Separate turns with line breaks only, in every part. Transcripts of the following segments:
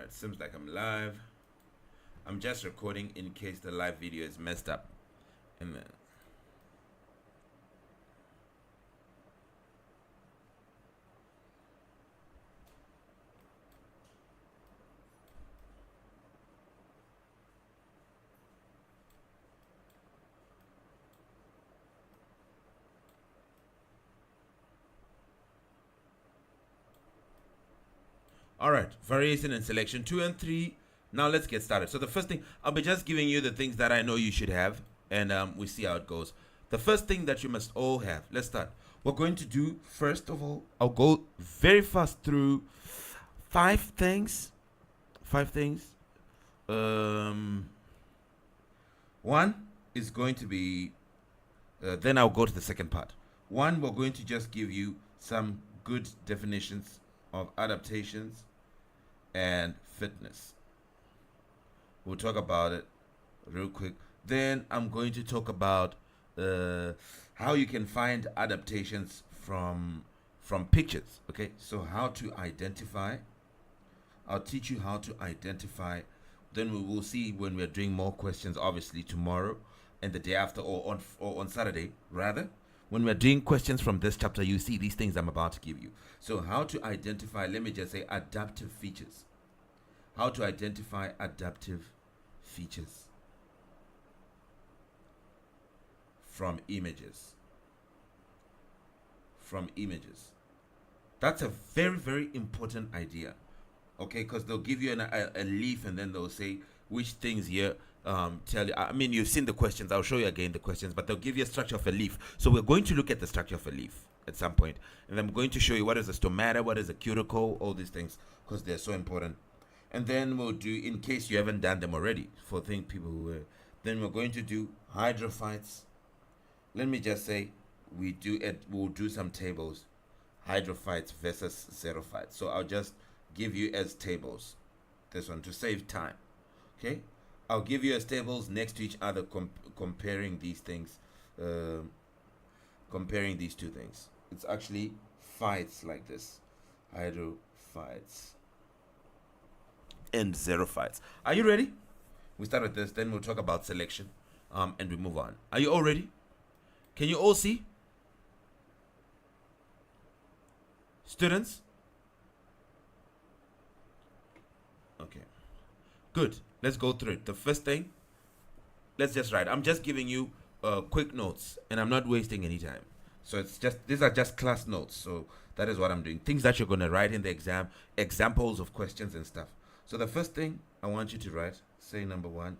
Alright, seems like I'm live. I'm just recording in case the live video is messed up. And then Alright, variation and selection 2 and 3. Now let's get started. So the first thing, I'll be just giving you the things that I know you should have, and we see how it goes. The first thing that you must all have, let's start. We're going to do, first of all, I'll go very fast through 5 things. 5 things. One is going to be, then I'll go to the second part. One, we're going to just give you some good definitions of adaptations and fitness. We'll talk about it real quick. Then I'm going to talk about how you can find adaptations from pictures. Okay, so how to identify. I'll teach you how to identify. Then we will see when we're doing more questions, obviously tomorrow and the day after, or on Saturday rather. When we're doing questions from this chapter, you see these things I'm about to give you. So how to identify, let me just say, adaptive features. How to identify adaptive features from images. From images. That's a very, very important idea. Okay, because they'll give you a leaf and then they'll say which things here tell you. I mean, you've seen the questions. I'll show you again the questions, but they'll give you a structure of a leaf. So we're going to look at the structure of a leaf at some point, and I'm going to show you what is a stomata, what is a cuticle, all these things, because they're so important. And then we'll do, in case you haven't done them already, for people who then we're going to do hydrophytes. Let me just say we'll do some tables, hydrophytes versus xerophytes. So I'll just give you as tables this one to save time. Okay, I'll give you as tables next to each other, comparing these things, comparing these two things. It's actually phytes like this, hydrophytes and xerophytes. Are you ready? We start with this, then we'll talk about selection, and we move on. Are you all ready? Can you all see? Students? Okay. Good. Let's go through it. The first thing, let's just write. I'm just giving you quick notes, and I'm not wasting any time. So it's just, these are just class notes. So that is what I'm doing. Things that you're going to write in the exam, examples of questions and stuff. So the first thing I want you to write, say number 1,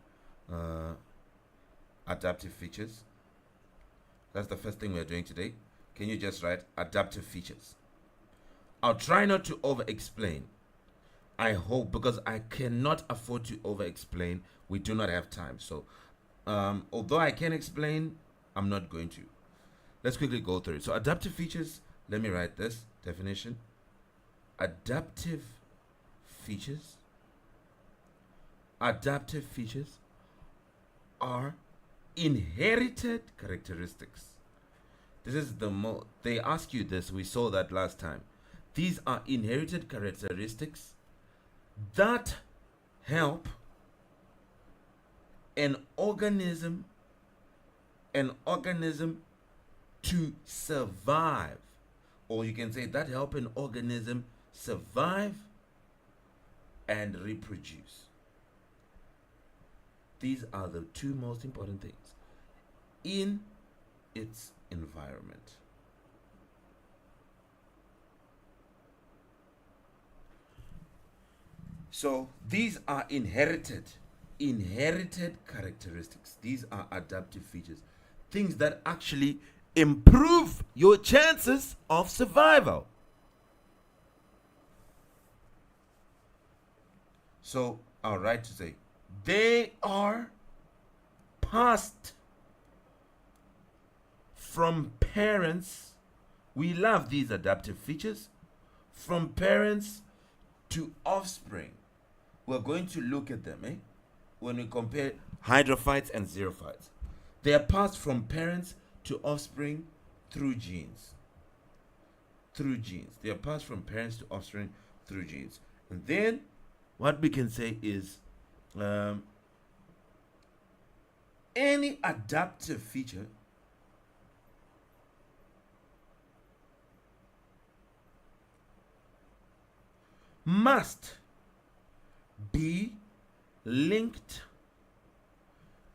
adaptive features. That's the first thing we're doing today. Can you just write adaptive features? I'll try not to over-explain. I hope, because I cannot afford to over-explain. We do not have time. So, although I can explain, I'm not going to. Let's quickly go through it. So, adaptive features, let me write this definition. Adaptive features are inherited characteristics. This is they ask you this, we saw that last time. These are inherited characteristics that help an organism to survive, or you can say that help an organism survive and reproduce. These are the two most important things in its environment. So these are inherited characteristics. These are adaptive features, things that actually improve your chances of survival. So I'll write to say they are passed from parents. We love these adaptive features, from parents to offspring. We're going to look at them when we compare hydrophytes and xerophytes. They are passed from parents to offspring through genes. They are passed from parents to offspring through genes. And then what we can say is any adaptive feature must be linked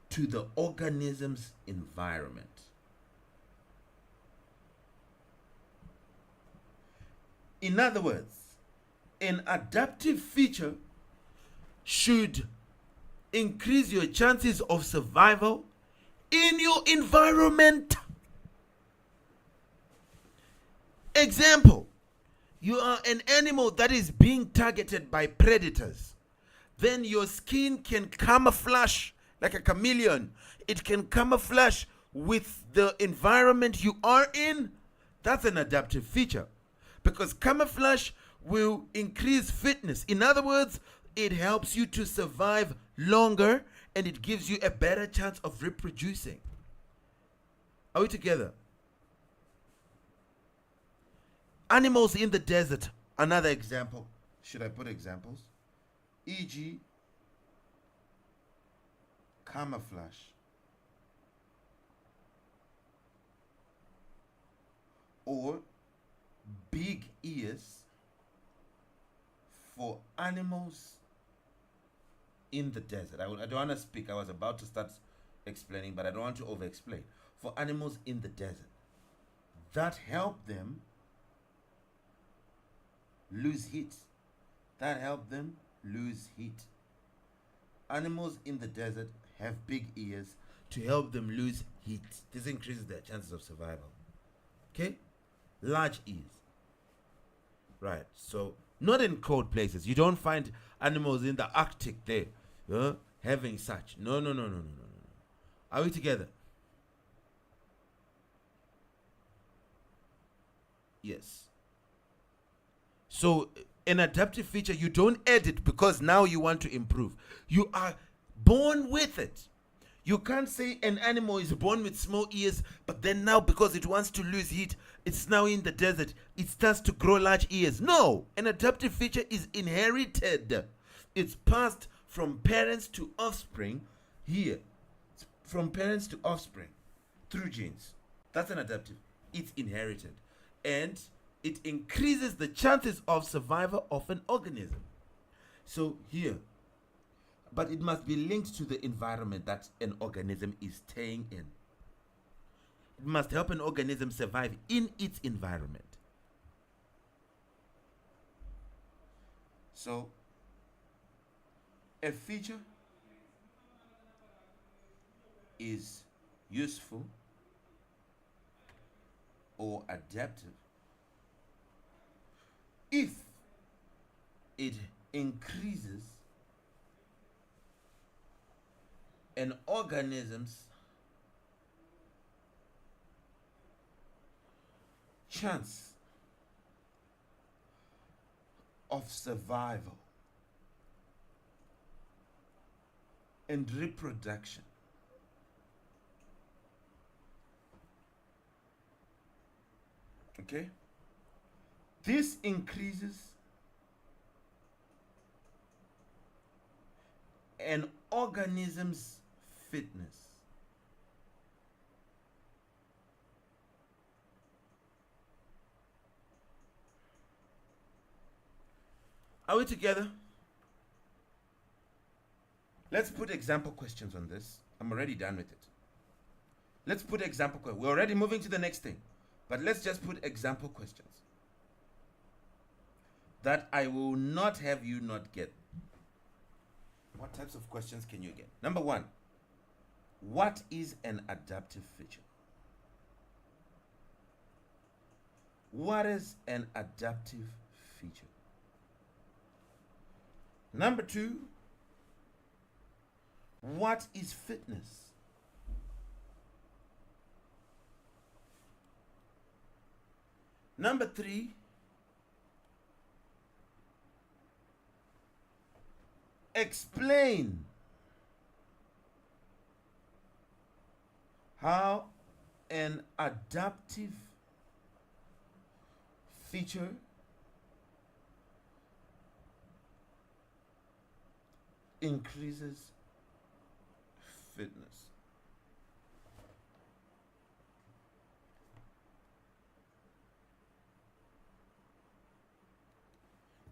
to the organism's environment. In other words, an adaptive feature should increase your chances of survival in your environment. Example, you are an animal that is being targeted by predators. Then your skin can camouflage like a chameleon. It can camouflage with the environment you are in. That's an adaptive feature, because camouflage will increase fitness. In other words, it helps you to survive longer and it gives you a better chance of reproducing. Are we together? Animals in the desert, another example. Should I put examples? E.g., camouflage. Or big ears for animals in the desert. I don't want to speak. I was about to start explaining, but I don't want to over explain. For animals in the desert that help them lose heat. That help them lose heat. Animals in the desert have big ears to help them lose heat. This increases their chances of survival. Okay? Large ears. Right. So, not in cold places. You don't find animals in the Arctic there having such. No. Are we together? Yes. So, an adaptive feature, you don't add it because now you want to improve. You are born with it. You can't say an animal is born with small ears, but then now because it wants to lose heat, it's now in the desert, it starts to grow large ears. No, an adaptive feature is inherited. It's passed from parents to offspring here. From parents to offspring through genes. That's an adaptive. It's inherited. And it increases the chances of survival of an organism. So here, but it must be linked to the environment that an organism is staying in. It must help an organism survive in its environment. So, a feature is useful or adaptive if it increases an organism's chance of survival and reproduction. Okay? This increases an organism's fitness. Are we together? Let's put example questions on this. I'm already done with it. Let's put example questions. We're already moving to the next thing. But let's just put example questions that I will not have you not get. What types of questions can you get? Number one, what is an adaptive feature? What is an adaptive feature? Number two, what is fitness? Number three, explain how an adaptive feature increases fitness.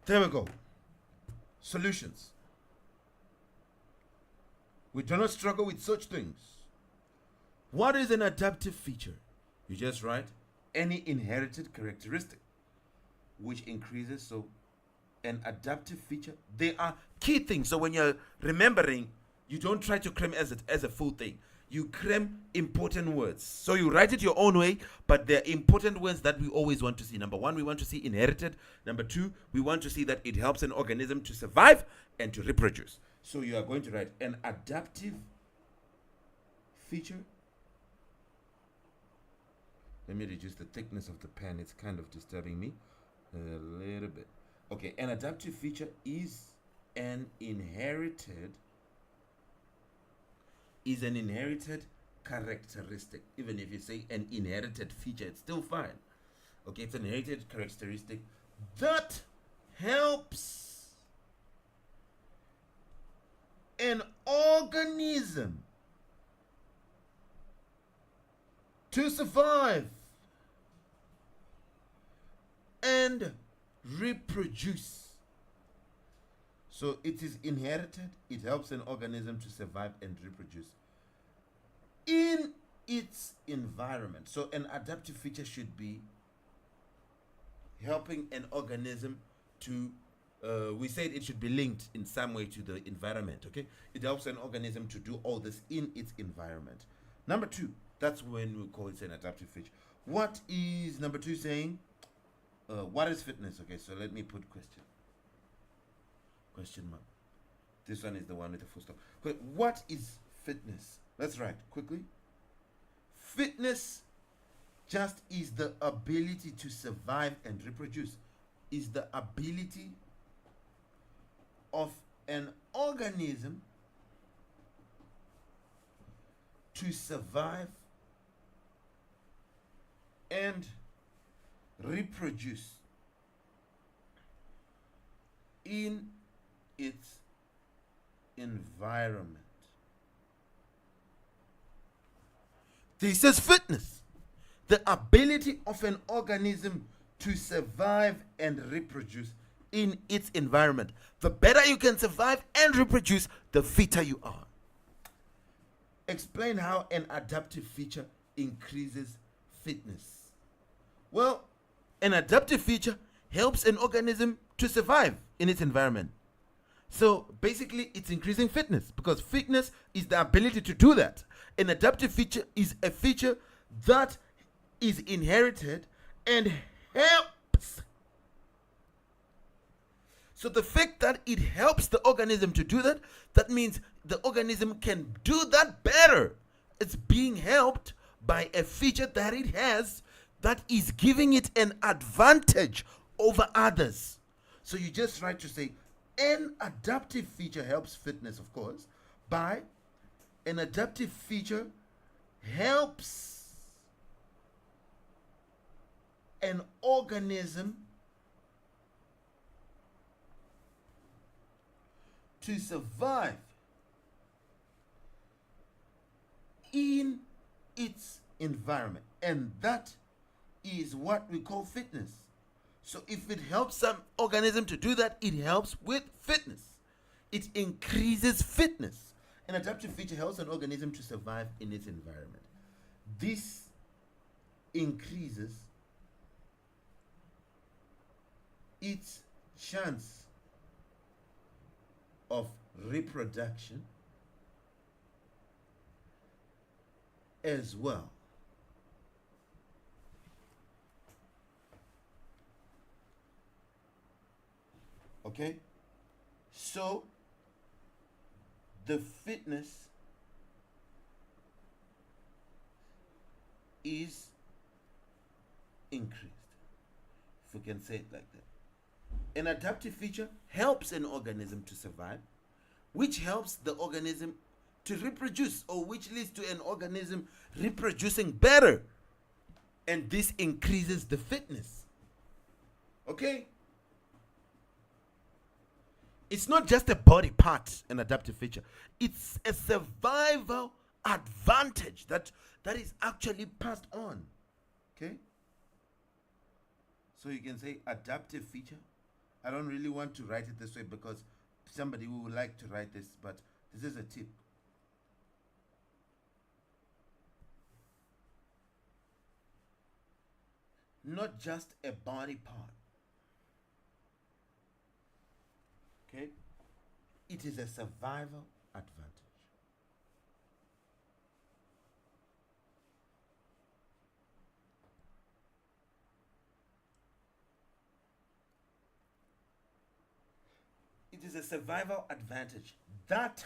There we go. Solutions. We do not struggle with such things. What is an adaptive feature? You just write any inherited characteristic which increases. So an adaptive feature, they are key things. So when you're remembering, you don't try to cram as a full thing. You cram important words. So you write it your own way, but they're important words that we always want to see. Number one, we want to see inherited. Number two, we want to see that it helps an organism to survive and to reproduce. So you are going to write an adaptive feature. Let me reduce the thickness of the pen. It's kind of disturbing me a little bit. Okay, an adaptive feature is an inherited characteristic. Even if you say an inherited feature, it's still fine. Okay, it's an inherited characteristic that helps an organism to survive and reproduce. So it is inherited. It helps an organism to survive and reproduce in its environment. So an adaptive feature should be helping an organism to, we said it should be linked in some way to the environment, okay? It helps an organism to do all this in its environment. Number two, that's when we call it an adaptive feature. What is number two saying? What is fitness? Okay, so let me put question mark. This one is the one with the full stop. Okay, what is fitness? Let's write quickly. Fitness just is the ability to survive and reproduce. Is the ability of an organism to survive and reproduce in its environment. This is fitness. The ability of an organism to survive and reproduce in its environment. The better you can survive and reproduce, the fitter you are. Explain how an adaptive feature increases fitness. Well, an adaptive feature helps an organism to survive in its environment. So basically, it's increasing fitness because fitness is the ability to do that. An adaptive feature is a feature that is inherited and helps. So the fact that it helps the organism to do that, that means the organism can do that better. It's being helped by a feature that it has that is giving it an advantage over others. So you just try to say an adaptive feature helps fitness, of course, by an adaptive feature helps an organism to survive in its environment. And that is what we call fitness. So if it helps some organism to do that, it helps with fitness. It increases fitness. An adaptive feature helps an organism to survive in its environment. This increases its chance of reproduction as well. Okay? So the fitness is increased, if we can say it like that. An adaptive feature helps an organism to survive, which helps the organism to reproduce, or which leads to an organism reproducing better. And this increases the fitness. Okay? It's not just a body part, an adaptive feature. It's a survival advantage that is actually passed on. Okay? So you can say adaptive feature. I don't really want to write it this way because somebody would like to write this, but this is a tip. Not just a body part. Okay? It is a survival advantage. It is a survival advantage that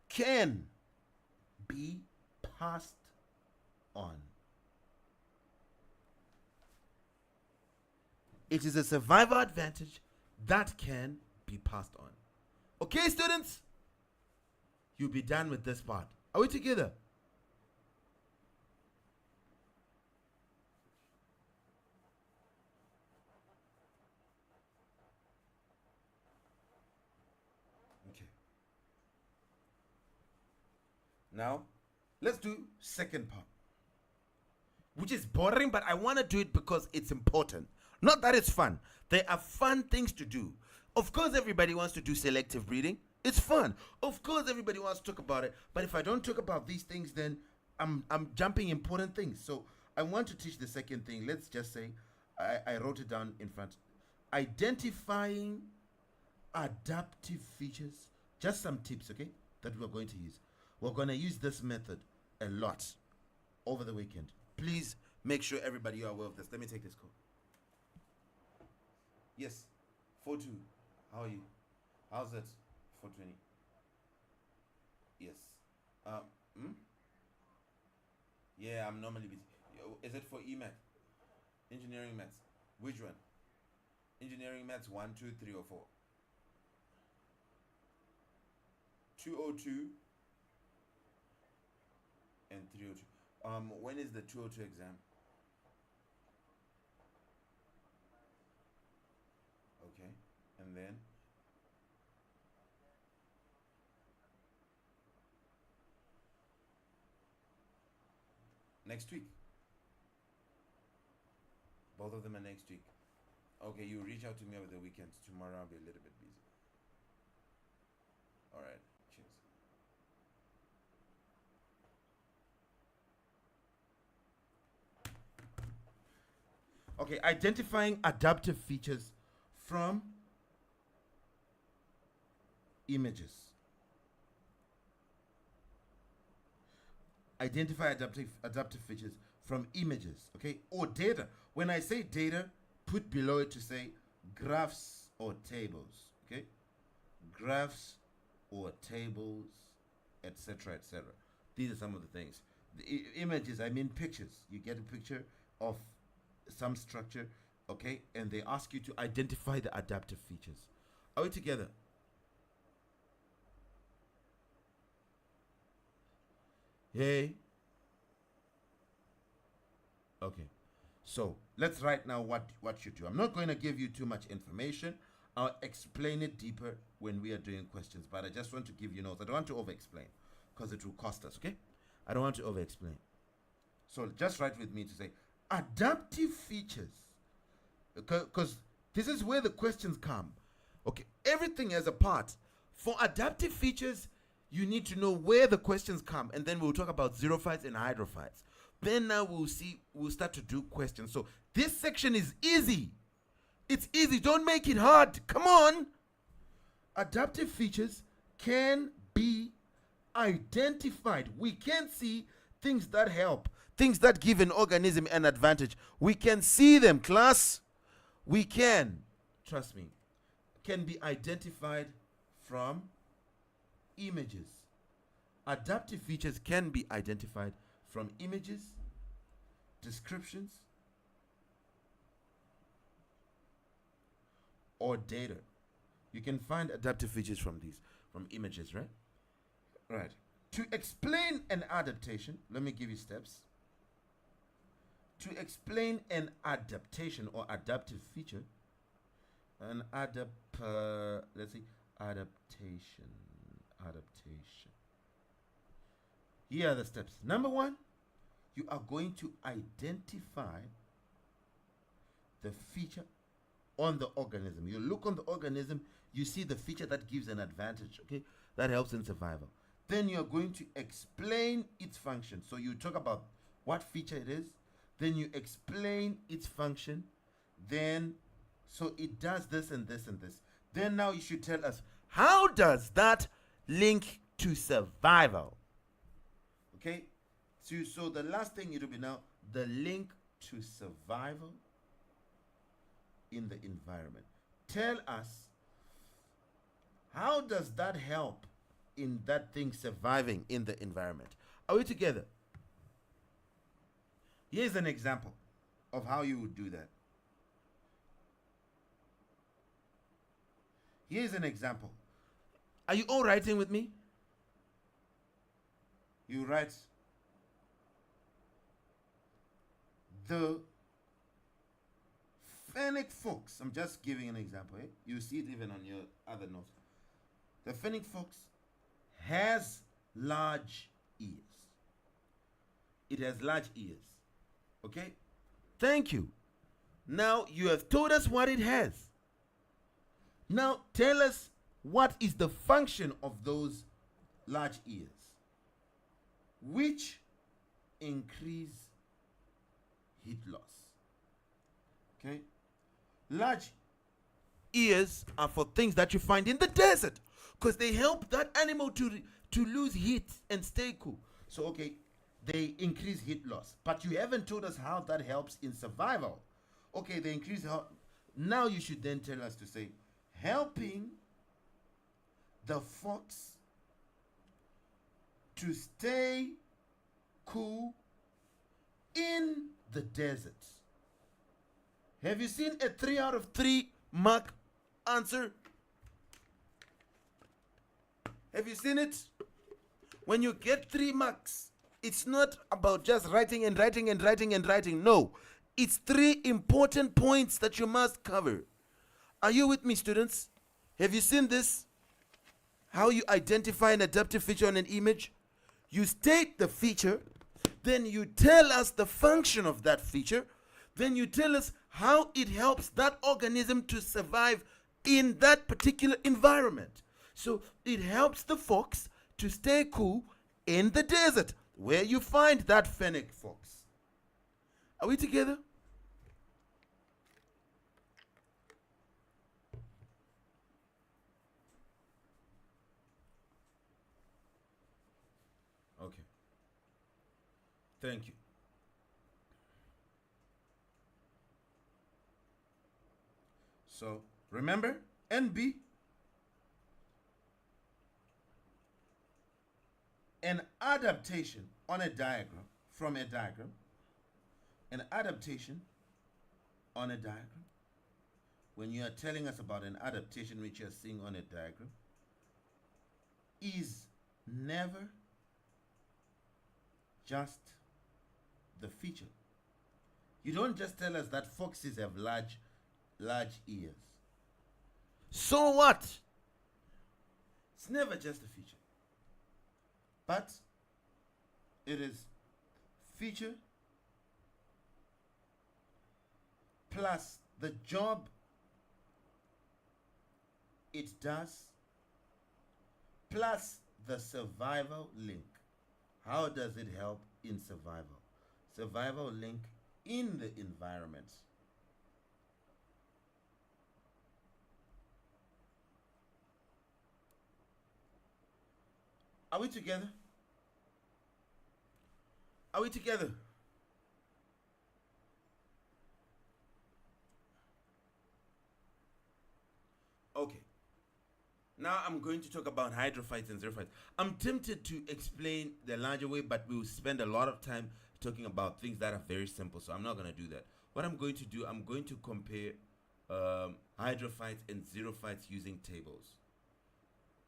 can be passed on. It is a survival advantage that can be passed on. Okay, students? You'll be done with this part. Are we together? Okay. Now, let's do second part, which is boring, but I want to do it because it's important. Not that it's fun. There are fun things to do. Of course, everybody wants to do selective breeding. It's fun. Of course, everybody wants to talk about it. But if I don't talk about these things, then I'm jumping important things. So I want to teach the second thing. Let's just say I wrote it down in front. Identifying adaptive features. Just some tips, okay, that we're going to use. We're going to use this method a lot over the weekend. Please make sure everybody are aware of this. Let me take this call. Yes, 4-2. How are you? How's it? 420. Yes. Yeah, I'm normally busy. Is it for EMAT? Engineering maths. Which one? Engineering maths 1, 2, 3, or 4? 202 and 302. When is the 202 exam? Okay. And then next week. Both of them are next week. Okay, you reach out to me over the weekend. Tomorrow I'll be a little bit busy. All right. Cheers. Okay, identifying adaptive features from images. Identify adaptive features from images, okay, or data. When I say data, put below it to say graphs or tables, okay, graphs or tables, etc., etc. These are some of the things. The images, I mean pictures. You get a picture of some structure, okay, and they ask you to identify the adaptive features. Are we together? Hey. Okay. So let's write now what you do. I'm not going to give you too much information. I'll explain it deeper when we are doing questions, but I just want to give you notes. I don't want to over explain because it will cost us, okay? I don't want to over explain. So just write with me to say adaptive features, because this is where the questions come. Okay, everything has a part. For adaptive features, you need to know where the questions come, and then we'll talk about xerophytes and hydrophytes. Then now we'll start to do questions. So this section is easy. It's easy. Don't make it hard. Come on. Adaptive features can be identified. We can see things that help, things that give an organism an advantage. We can see them, class. We can, trust me, can be identified from images. Adaptive features can be identified from images, descriptions, or data. You can find adaptive features from images, right? Right. To explain an adaptation, let me give you steps. To explain an adaptation or adaptive feature, let's see, Adaptation. Adaptation. Here are the steps. Number one, you are going to identify the feature on the organism. You look on the organism, you see the feature that gives an advantage, okay? That helps in survival. Then you're going to explain its function. So you talk about what feature it is, then you explain its function, then so it does this and this and this. Then now you should tell us, how does that link to survival? Okay? So the last thing it will be now, the link to survival in the environment. Tell us, how does that help in that thing surviving in the environment? Are we together? Here's an example of how you would do that. Here's an example. Are you all writing with me? You write the fennec fox. I'm just giving an example. Eh? You see it even on your other notes. The fennec fox has large ears. It has large ears. Okay? Thank you. Now you have told us what it has. Now tell us what is the function of those large ears, which increase heat loss. Okay? Large ears are for things that you find in the desert because they help that animal to lose heat and stay cool. So, okay, they increase heat loss, but you haven't told us how that helps in survival. Okay, they increase how. Now you should then tell us to say, helping the fox to stay cool in the desert. Have you seen a 3 out of 3 mark answer? Have you seen it? When you get 3 marks, it's not about just writing and writing and writing and writing. No, it's 3 important points that you must cover. Are you with me, students? Have you seen this? How you identify an adaptive feature on an image? You state the feature, then you tell us the function of that feature, then you tell us how it helps that organism to survive in that particular environment. So it helps the fox to stay cool in the desert where you find that fennec fox. Are we together? Okay. Thank you. So remember, NB, an adaptation on a diagram, from a diagram, an adaptation on a diagram. When you are telling us about an adaptation which you are seeing on a diagram, is never just the feature. You don't just tell us that foxes have large ears. So what? It's never just a feature. But it is feature plus the job it does plus the survival link. How does it help in survival? Survival link in the environment. Are we together? Are we together? Okay. Now I'm going to talk about hydrophytes and xerophytes. I'm tempted to explain the larger way, but we'll spend a lot of time talking about things that are very simple, so I'm not going to do that. What I'm going to do, I'm going to compare hydrophytes and xerophytes using tables.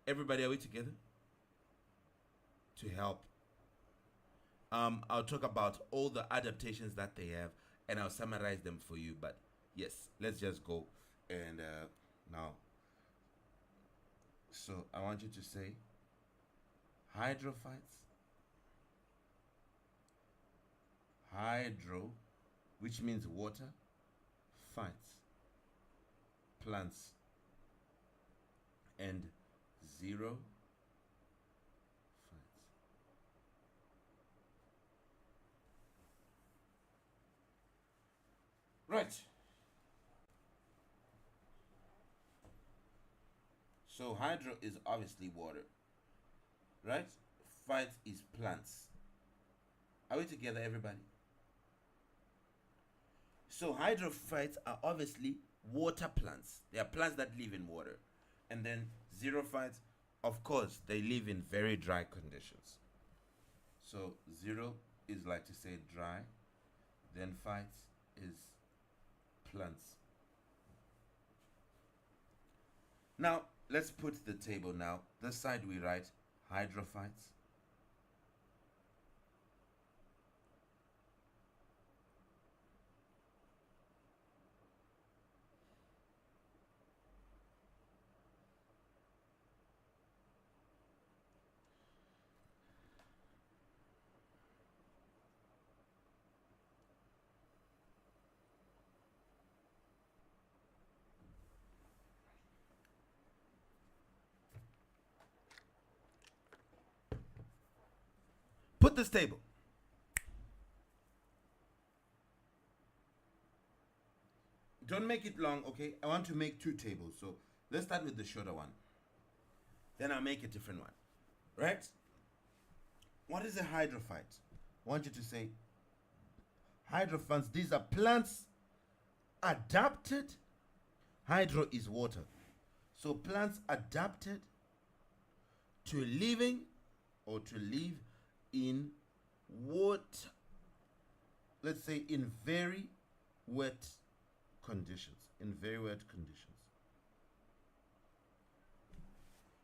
Everybody, are we together? To help. I'll talk about all the adaptations that they have, and I'll summarize them for you. But yes, let's just go and now So I want you to say hydrophytes, hydro, which means water, phytes, plants, and xerophytes. Right. So hydro is obviously water, right? Phyte is plants. Are we together, everybody? So hydrophytes are obviously water plants. They are plants that live in water. And then xerophytes, of course, they live in very dry conditions. So zero is like to say dry. Then phytes is plants. Now, let's put the table now. This side we write hydrophytes. Put this table. Don't make it long, okay? I want to make two tables. So let's start with the shorter one. Then I'll make a different one. Right? What is a hydrophyte? I want you to say hydrophytes. These are plants adapted. Hydro is water. So plants adapted to living or to live in water. Let's say in very wet conditions. In very wet conditions.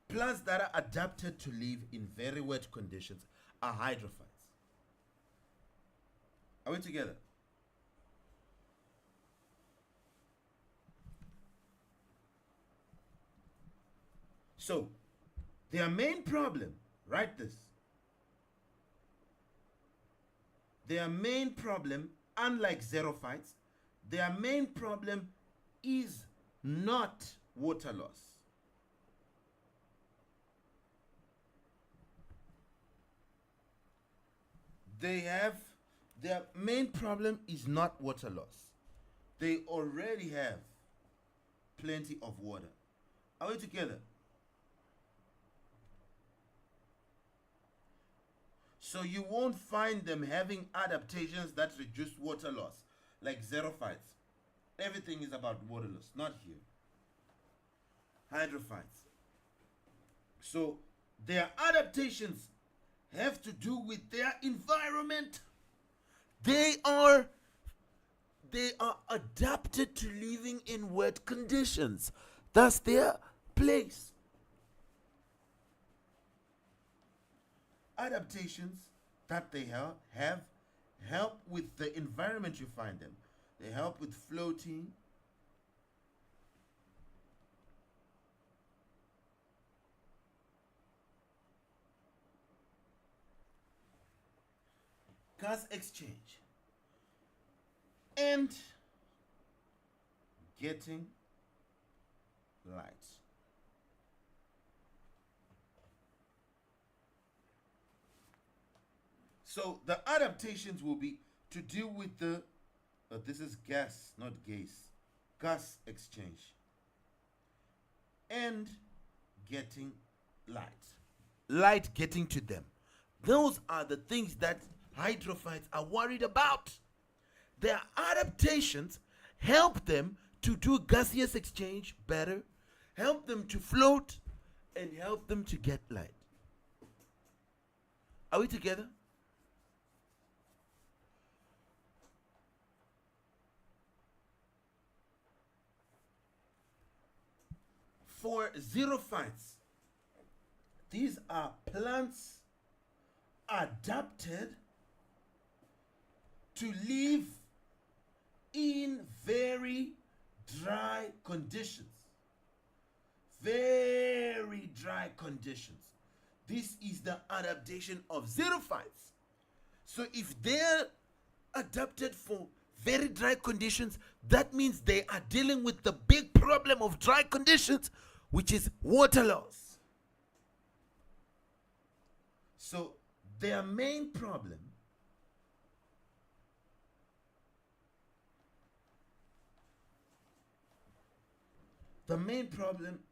Plants that are adapted to live in very wet conditions are hydrophytes. Are we together? So, their main problem, write this. Their main problem, unlike xerophytes, their main problem is not water loss. Their main problem is not water loss. They already have plenty of water. Are we together? So you won't find them having adaptations that reduce water loss, like xerophytes. Everything is about water loss, not here. Hydrophytes. So their adaptations have to do with their environment. They are adapted to living in wet conditions. That's their place. Adaptations that they have help with the environment you find them. They help with floating. Gas exchange. And getting light. So the adaptations will be to deal with the, this is gas, not gas exchange. And getting light. Light getting to them. Those are the things that hydrophytes are worried about. Their adaptations help them to do gaseous exchange better, help them to float, and help them to get light. Are we together? For xerophytes, these are plants adapted to live in very dry conditions. Very dry conditions. This is the adaptation of xerophytes. So if they're adapted for very dry conditions, that means they are dealing with the big problem of dry conditions, which is water loss. So their main problem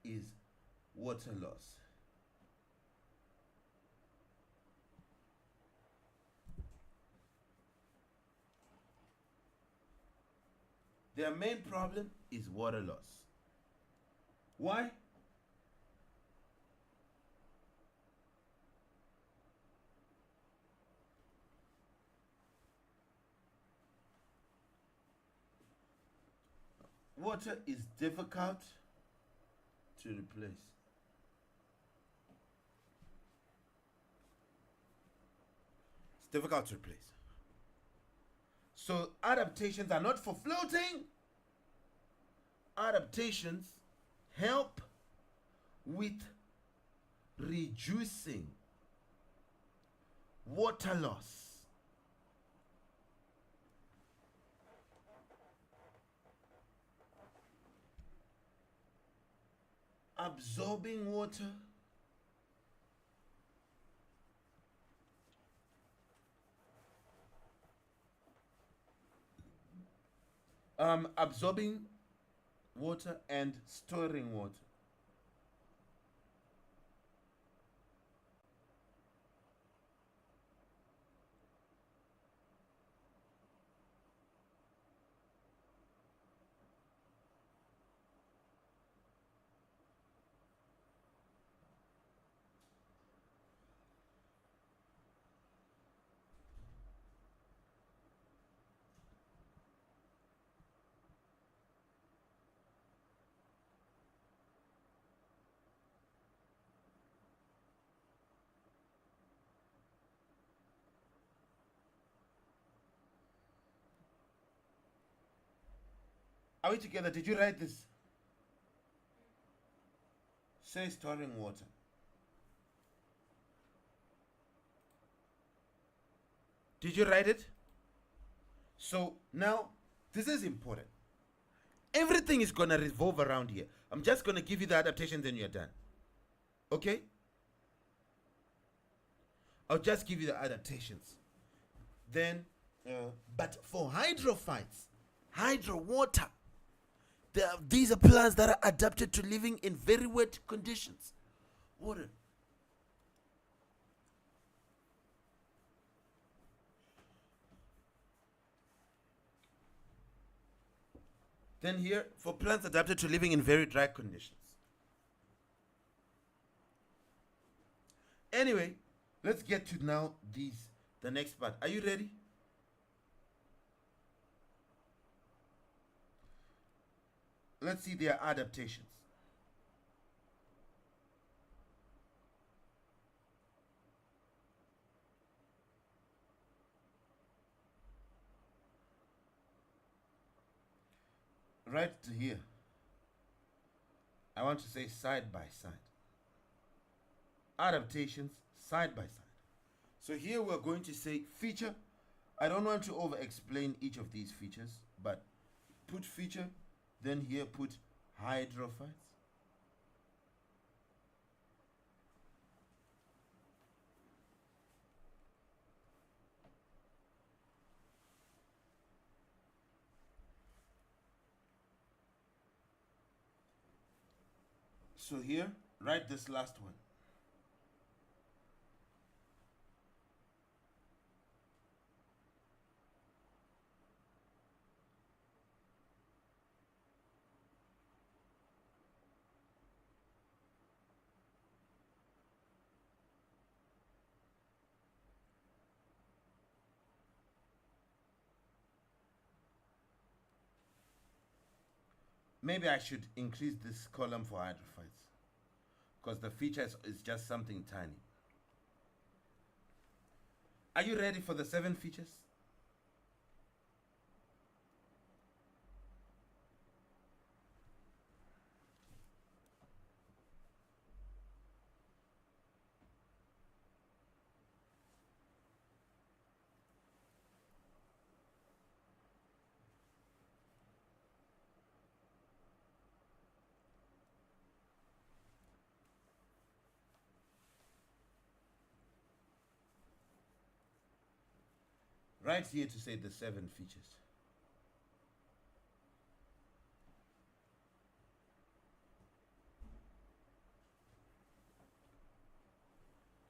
is water loss. Their main problem is water loss. Why? Water is difficult to replace. It's difficult to replace. So adaptations are not for floating. Adaptations help with reducing water loss. Absorbing water. Absorbing water and storing water. Are we together? Did you write this? Say storing water. Did you write it? So now, this is important. Everything is going to revolve around here. I'm just going to give you the adaptations and you're done. Okay? I'll just give you the adaptations. Then, but for hydrophytes, hydro water, these are plants that are adapted to living in very wet conditions. Water. Then here, for plants adapted to living in very dry conditions. Anyway, let's get to now the next part. Are you ready? Let's see their adaptations. Right to here. I want to say side by side. Adaptations side by side. So here we're going to say feature. I don't want to over explain each of these features, but put feature, then here put hydrophytes. So here, write this last one. Maybe I should increase this column for hydrophytes because the feature is just something tiny. Are you ready for the 7 features? Right here to say the 7 features.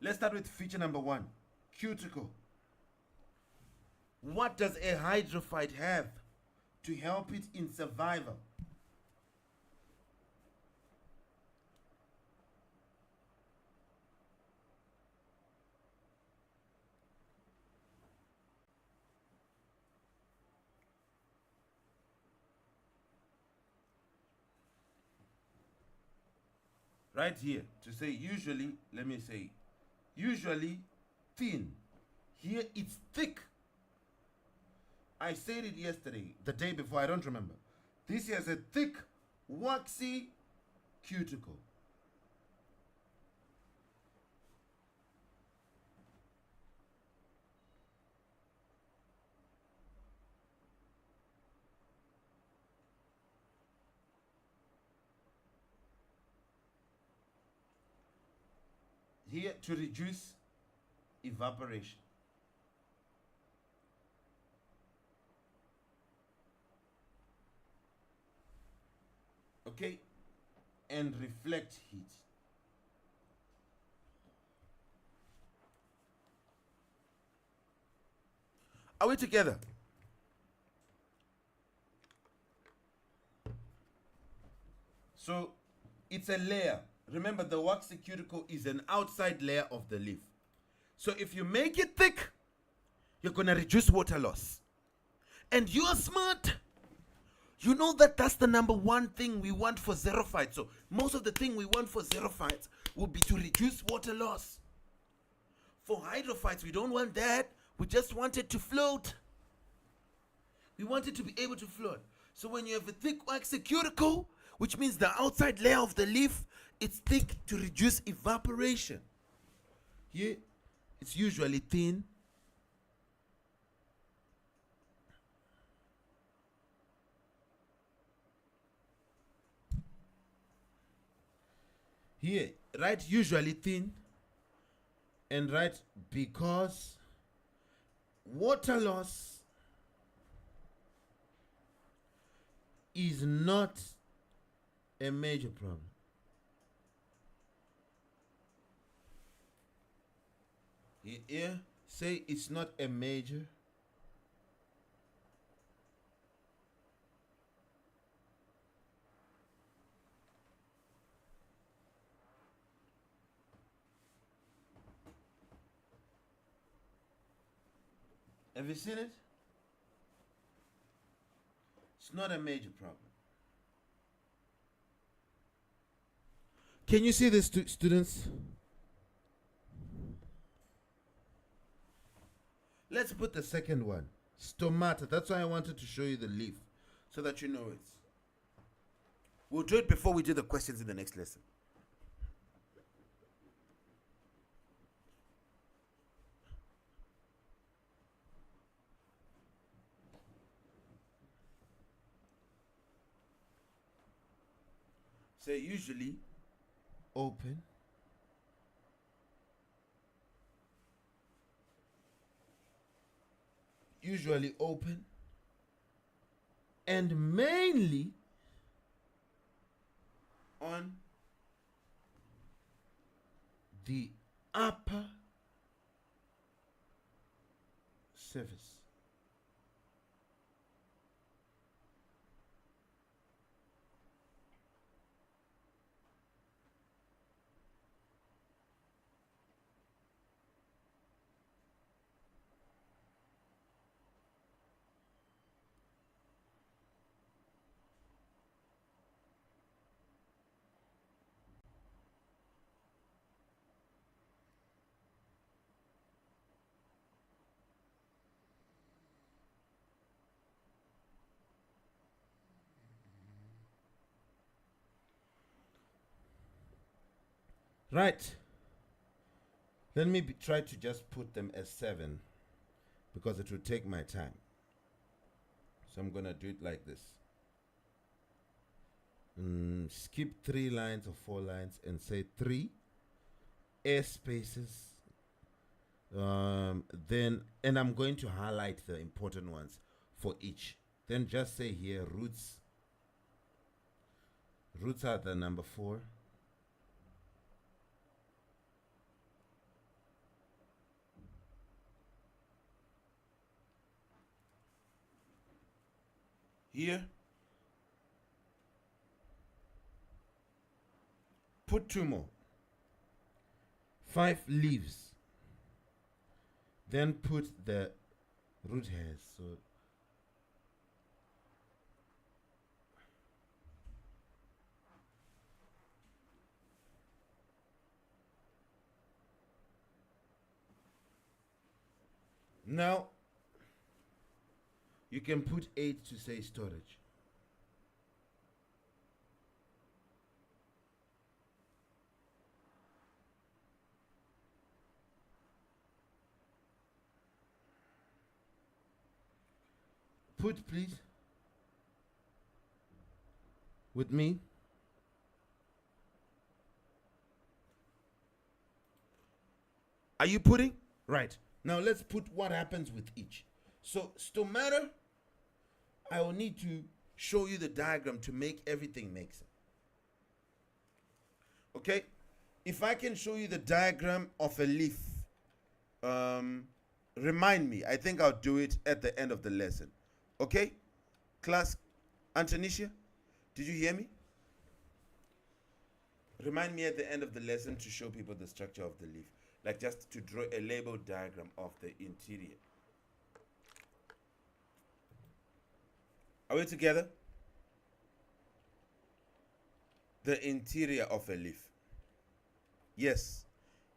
Let's start with feature number 1, cuticle. What does a hydrophyte have to help it in survival? Right here to say usually, let me say, usually thin. Here it's thick. I said it yesterday, the day before, I don't remember. This has a thick, waxy cuticle. Here to reduce evaporation. Okay, and reflect heat. Are we together? So it's a layer. Remember, the waxy cuticle is an outside layer of the leaf. So if you make it thick, you're going to reduce water loss. And you're smart. You know that that's the number one thing we want for xerophytes. So most of the thing we want for xerophytes will be to reduce water loss. For hydrophytes, we don't want that. We just want it to float. We want it to be able to float. So when you have a thick waxy cuticle, which means the outside layer of the leaf, it's thick to reduce evaporation. Here, it's usually thin. Here, right, usually thin. And right, because water loss is not a major problem. Here, say it's not a major. Have you seen it? It's not a major problem. Can you see this, students? Let's put the second one. Stomata. That's why I wanted to show you the leaf, so that you know it. We'll do it before we do the questions in the next lesson. So usually open. Usually open. And mainly on the upper surface. Right. Let me try to just put them as 7 because it will take my time. So I'm going to do it like this. Skip 3 lines or 4 lines and say 3 air spaces Then, and I'm going to highlight the important ones for each. Then just say here roots. Roots are the number 4. Here, put 2 more. 5 leaves. Then put the root hairs. So now you can put 8 to say storage. Put, please, with me. Are you putting? Right. Now let's put what happens with each. So stomata, I will need to show you the diagram to make everything make sense. Okay? If I can show you the diagram of a leaf, remind me. I think I'll do it at the end of the lesson. Okay? Class, Antonisha, did you hear me? Remind me at the end of the lesson to show people the structure of the leaf. Like just to draw a label diagram of the interior. Are we together? The interior of a leaf. Yes.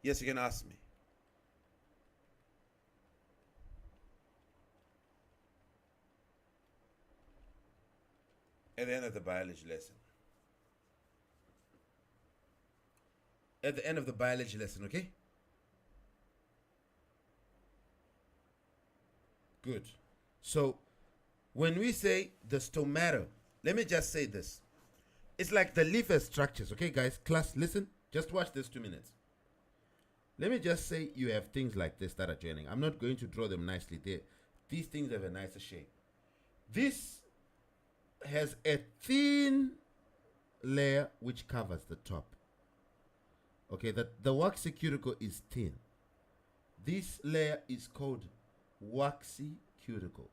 Yes, you can ask me. At the end of the biology lesson. At the end of the biology lesson, okay? Good. So, when we say the stomata, let me just say this. It's like the leaf has structures, okay, guys? Class, listen. Just watch this 2 minutes. Let me just say you have things like this that are joining. I'm not going to draw them nicely there. These things have a nicer shape. This has a thin layer which covers the top. Okay, the waxy cuticle is thin. This layer is called waxy cuticle.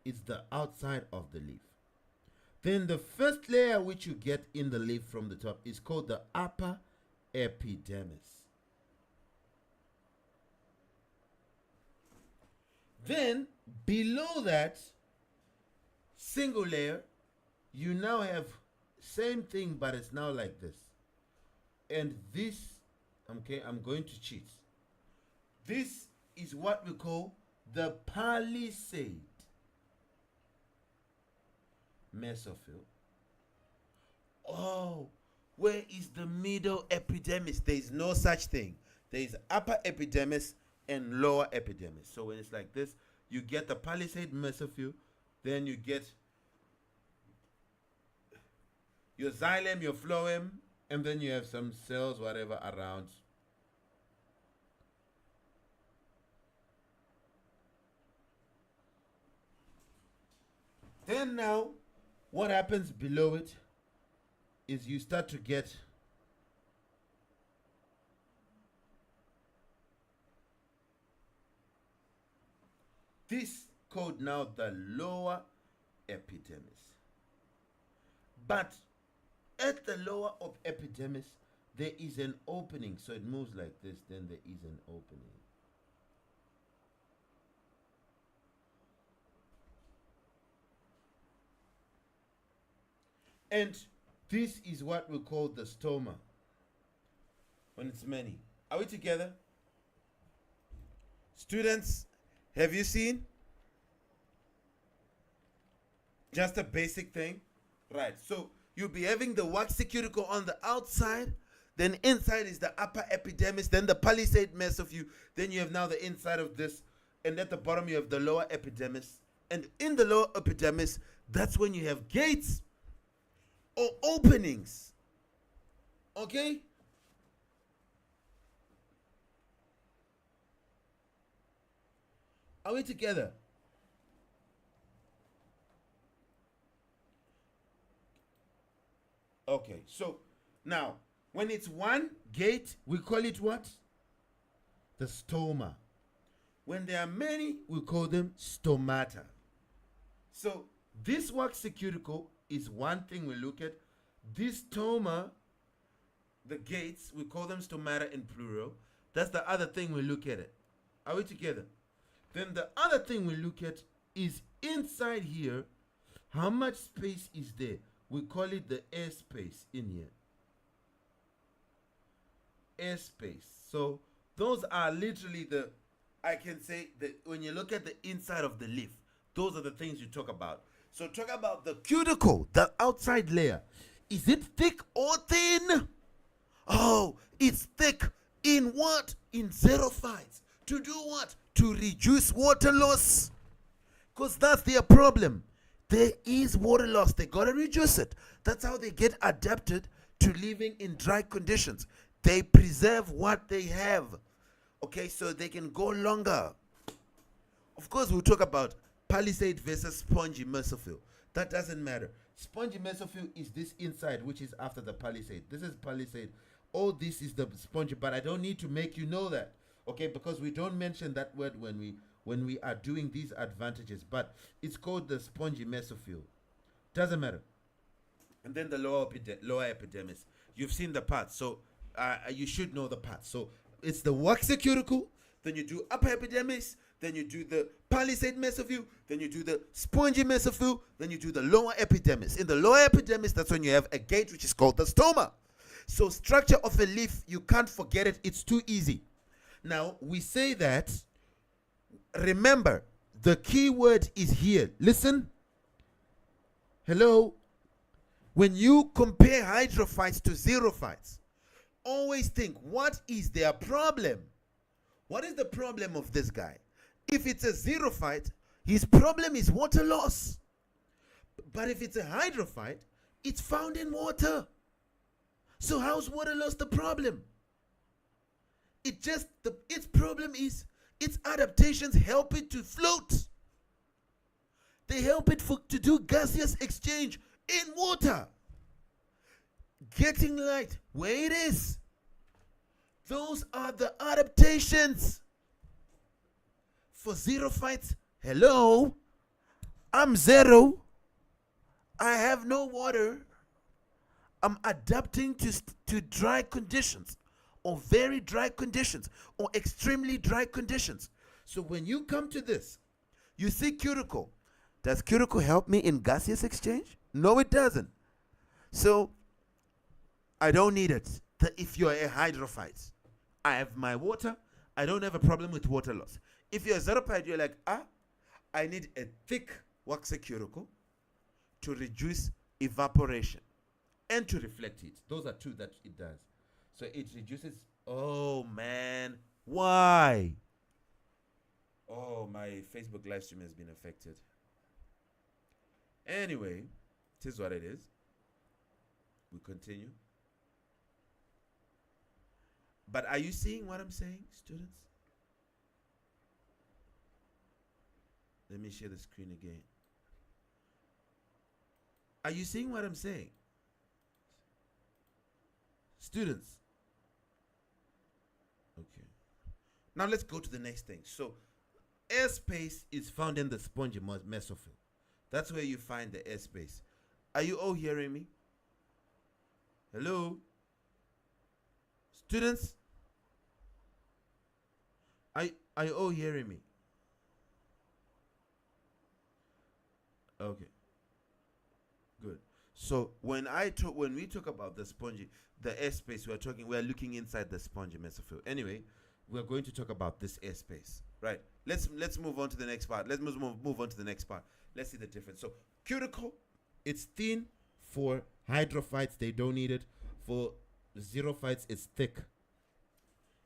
It's the outside of the leaf. Then the first layer which you get in the leaf from the top is called the upper epidermis. Then below that single layer, you now have same thing, but it's now like this. And this, okay, I'm going to cheat. This is what we call the palisade mesophyll. Oh, where is the middle epidermis? There is no such thing. There is upper epidermis and lower epidermis. So when it's like this, you get the palisade mesophyll, then you get your xylem, your phloem, and then you have some cells, whatever, around. Then now, what happens below it is you start to get this called now the lower epidermis. But at the lower of epidermis, there is an opening. So it moves like this, then there is an opening. And this is what we call the stoma when it's many. Are we together? Students, have you seen? Just a basic thing. Right. So you'll be having the waxy cuticle on the outside. Then inside is the upper epidermis. Then the palisade mesophyll. Then you have now the inside of this. And at the bottom you have the lower epidermis. And in the lower epidermis, that's when you have gates or openings. Okay? Are we together? Okay, so now when it's one gate, we call it what? The stoma. When there are many, we call them stomata. So this wax cuticle is one thing we look at. This stoma, the gates, we call them stomata in plural. That's the other thing we look at it. Are we together? Then the other thing we look at is inside here, how much space is there? We call it the air space in here. Air space. So those are literally the, I can say that when you look at the inside of the leaf, those are the things you talk about. So talk about the cuticle, the outside layer. Is it thick or thin? Oh, it's thick. In what? In xerophytes. To do what? To reduce water loss. Because that's their problem. There is water loss. They got to reduce it. That's how they get adapted to living in dry conditions. They preserve what they have. Okay, so they can go longer. Of course, we'll talk about palisade versus spongy mesophyll. That doesn't matter. Spongy mesophyll is this inside, which is after the palisade. This is palisade. All this is the spongy, but I don't need to make you know that. Okay, because we don't mention that word when we are doing these advantages, but it's called the spongy mesophyll. Doesn't matter. And then the lower epidermis. You've seen the parts, so you should know the parts. So it's the waxy cuticle, then you do upper epidermis, then you do the palisade mesophyll, then you do the spongy mesophyll, then you do the lower epidermis. In the lower epidermis, that's when you have a gate which is called the stoma. So structure of a leaf, you can't forget it. It's too easy. Now, we say that, remember, the key word is here. Listen. Hello. When you compare hydrophytes to xerophytes, always think, what is their problem? What is the problem of this guy? If it's a xerophyte, his problem is water loss. But if it's a hydrophyte, it's found in water. So how's water loss the problem? Its problem is its adaptations help it to float. They help it to do gaseous exchange in water. Getting light where it is. Those are the adaptations. For xerophytes, hello, I'm zero. I have no water. I'm adapting to dry conditions, or very dry conditions, or extremely dry conditions. So when you come to this, you see cuticle. Does cuticle help me in gaseous exchange? No, it doesn't. So I don't need it. If you're a hydrophyte, I have my water. I don't have a problem with water loss. If you're a xerophyte, you're like, I need a thick waxy cuticle to reduce evaporation and to reflect heat. Those are two that it does. So it reduces. Oh man, why? Oh, my Facebook live stream has been affected. Anyway, it is what it is. We continue. But are you seeing what I'm saying, students? Let me share the screen again. Are you seeing what I'm saying? Students. Okay. Now let's go to the next thing. So airspace is found in the spongy mesophyll. That's where you find the airspace. Are you all hearing me? Hello? Students? Are you all hearing me? Okay. Good. So when we talk about the spongy, the airspace, we're looking inside the spongy mesophyll. Anyway, we're going to talk about this airspace. Right. Let's move on to the next part. Let's move on to the next part. Let's see the difference. So cuticle, it's thin. For hydrophytes, they don't need it. For xerophytes, it's thick.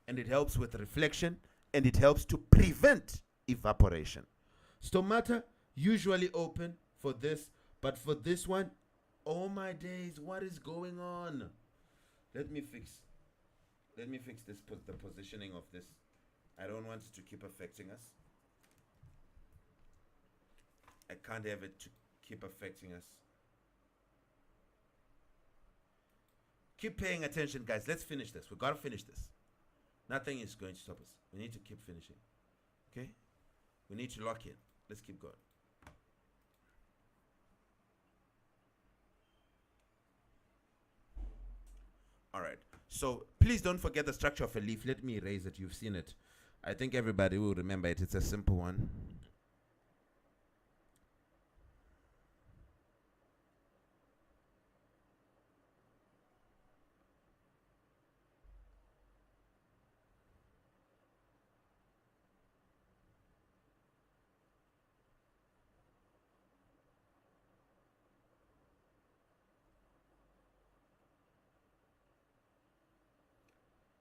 And it helps with reflection, and it helps to prevent evaporation. Stomata, usually open for this, but for this one, oh my days, what is going on? Let me fix this, the positioning of this. I don't want it to keep affecting us. I can't have it to keep affecting us. Keep paying attention, guys. Let's finish this. We've got to finish this. Nothing is going to stop us. We need to keep finishing. Okay? We need to lock in. Let's keep going. All right. So please don't forget the structure of a leaf. Let me erase it. You've seen it. I think everybody will remember it. It's a simple one.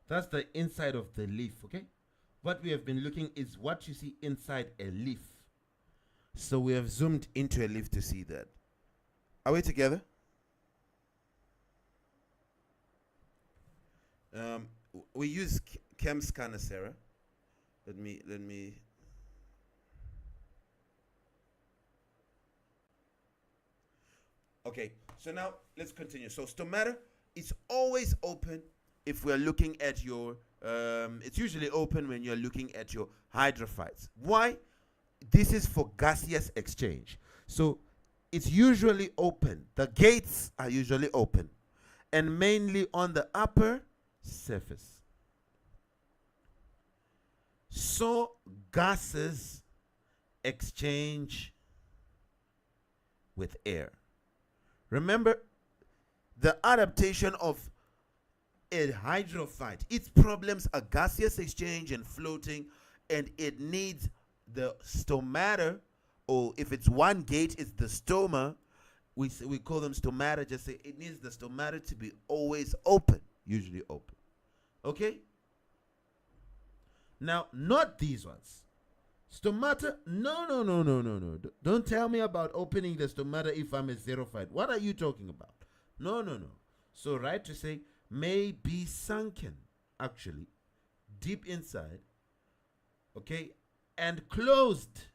That's the inside of the leaf, okay? What we have been looking is what you see inside a leaf. So we have zoomed into a leaf to see that. Are we together? We use chem scanner, Sarah. Let me. Okay, so now let's continue. So stomata is always open if we're looking at your, it's usually open when you're looking at your hydrophytes. Why? This is for gaseous exchange. So it's usually open. The gates are usually open and mainly on the upper surface. So gases exchange with air. Remember the adaptation of a hydrophyte. Its problems are gaseous exchange and floating, and it needs the stomata, or if it's one gate, it's the stoma. We call them stomata. Just say it needs the stomata to be always open, usually open. Okay? Now, not these ones. Stomata, no. Don't tell me about opening the stomata if I'm a xerophyte. What are you talking about? No. So, right to say, may be sunken, actually, deep inside, okay, and closed.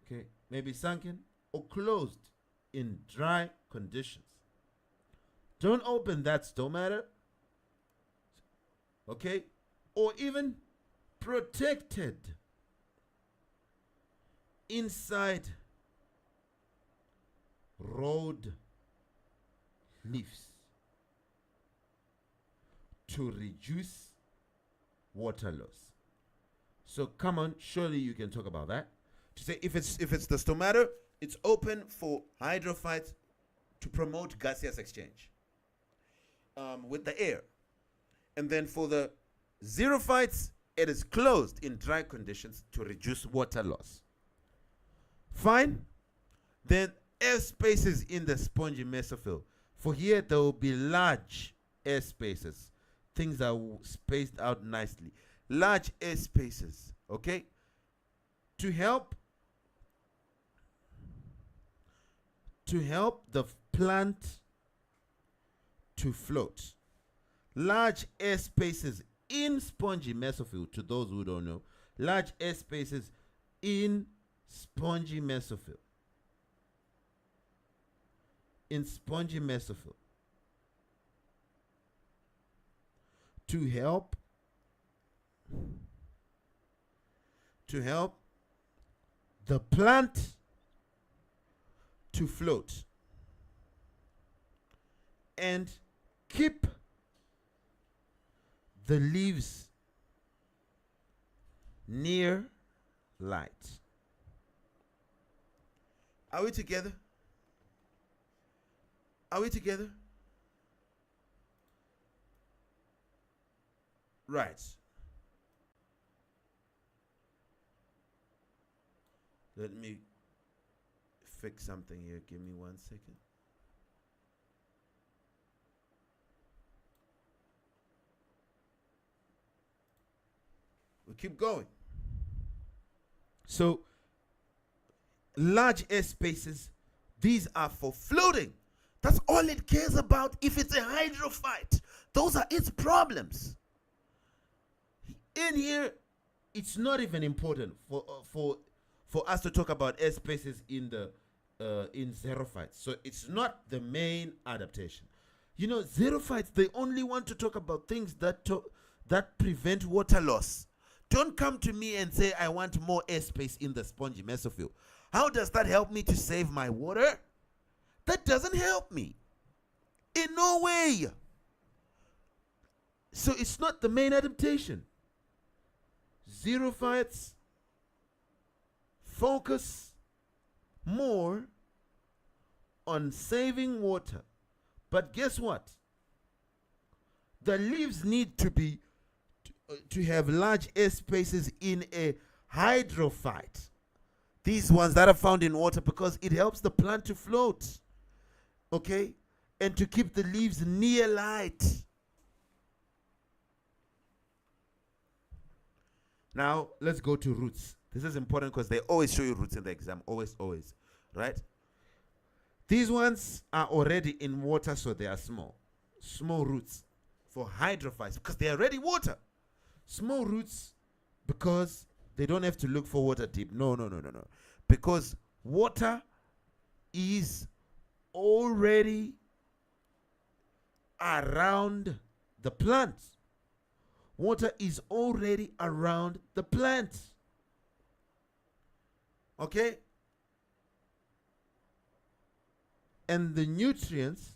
Okay, may be sunken or closed in dry conditions. Don't open that stomata, okay, or even protected inside road leaves to reduce water loss. So come on, surely you can talk about that. To say if it's the stomata, it's open for hydrophytes to promote gaseous exchange with the air. And then for the xerophytes, it is closed in dry conditions to reduce water loss. Fine? Then air spaces in the spongy mesophyll. For here, there will be large air spaces. Things are spaced out nicely. Large air spaces, okay? To help the plant to float. Large air spaces in spongy mesophyll, to those who don't know. Large air spaces in spongy mesophyll. In spongy mesophyll. To help the plant to float and keep the leaves near light. Are we together? Are we together? Right. Let me fix something here. Give me 1 second. We keep going. So, large air spaces, these are for floating. That's all it cares about if it's a hydrophyte. Those are its problems. In here, it's not even important. for us to talk about air spaces in the in xerophytes. So it's not the main adaptation. You know, xerophytes, they only want to talk about things that that prevent water loss. Don't come to me and say I want more airspace in the spongy mesophyll. How does that help me to save my water? That doesn't help me. In no way. So it's not the main adaptation. Xerophytes focus more on saving water. But guess what? The leaves need to be to have large air spaces in a hydrophyte. These ones that are found in water, because it helps the plant to float. Okay? And to keep the leaves near light. Now, let's go to roots. This is important because they always show you roots in the exam. Always, always. Right? These ones are already in water, so they are small. Small roots for hydrophytes because they are already water. Small roots because they don't have to look for water deep. No. Because water is already around the plant. Water is already around the plant. Okay? And the nutrients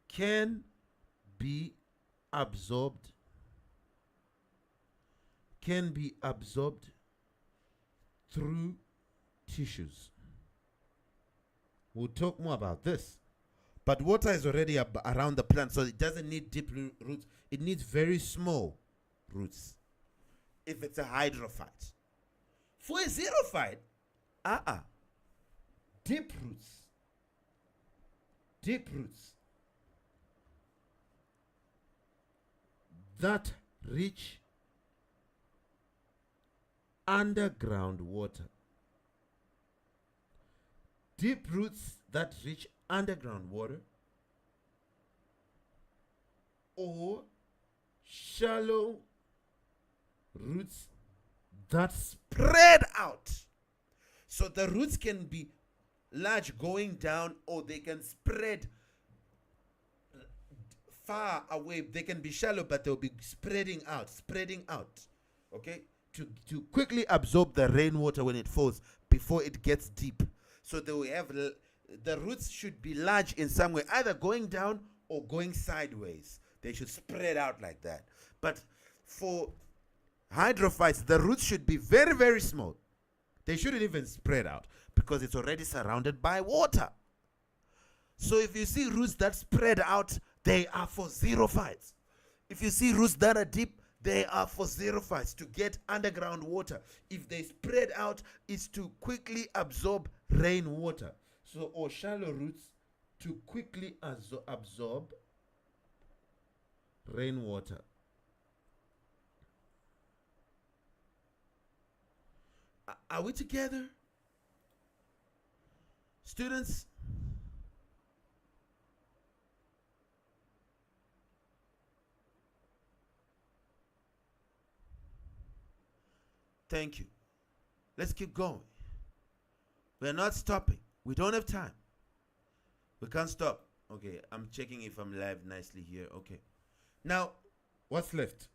can be absorbed. Through tissues. We'll talk more about this. But water is already around the plant, so it doesn't need deep roots. It needs very small roots. If it's a hydrophyte. For a xerophyte, deep roots. Deep roots that reach underground water. Deep roots that reach underground water, or shallow roots that spread out. So the roots can be large going down, or they can spread far away. They can be shallow, but they'll be spreading out. Okay? To quickly absorb the rainwater when it falls before it gets deep. So they will have the roots should be large in some way, either going down or going sideways. They should spread out like that. But for hydrophytes, the roots should be very, very small. They shouldn't even spread out because it's already surrounded by water. So if you see roots that spread out, they are for xerophytes. If you see roots that are deep, they are for xerophytes to get underground water. If they spread out, it's to quickly absorb rainwater. So, or shallow roots to quickly absorb rainwater. Are we together? Students? Thank you. Let's keep going. We're not stopping. We don't have time. We can't stop. Okay, I'm checking if I'm live nicely here. Okay. Now, what's left?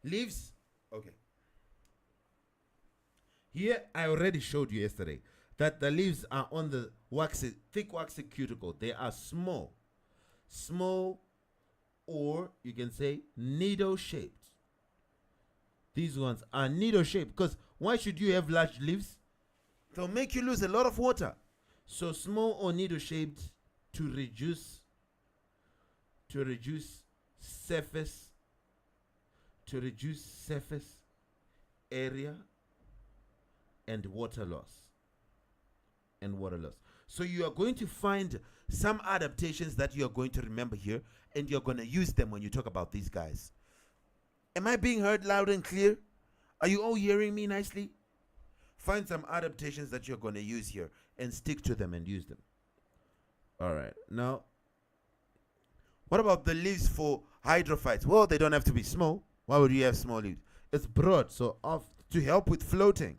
Leaves. Okay. Here, I already showed you yesterday that the leaves are on the waxy, thick waxy cuticle. They are small. Small, or you can say needle-shaped. These ones are needle-shaped because why should you have large leaves? They'll make you lose a lot of water. So small or needle-shaped to reduce surface area and water loss. So you are going to find some adaptations that you are going to remember here, and you're going to use them when you talk about these guys. Am I being heard loud and clear? Are you all hearing me nicely? Find some adaptations that you're going to use here and stick to them and use them. All right. Now, what about the leaves for hydrophytes? Well, they don't have to be small. Why would you have small leaves? It's broad, so to help with floating.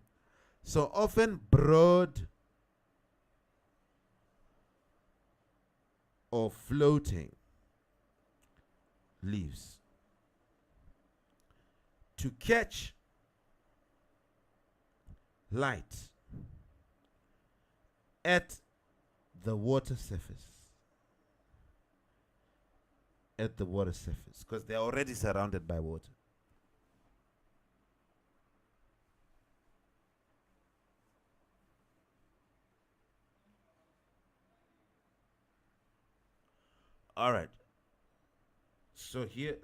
So often broad or floating leaves to catch light at the water surface. At the water surface, because they are already surrounded by water. All right. So here,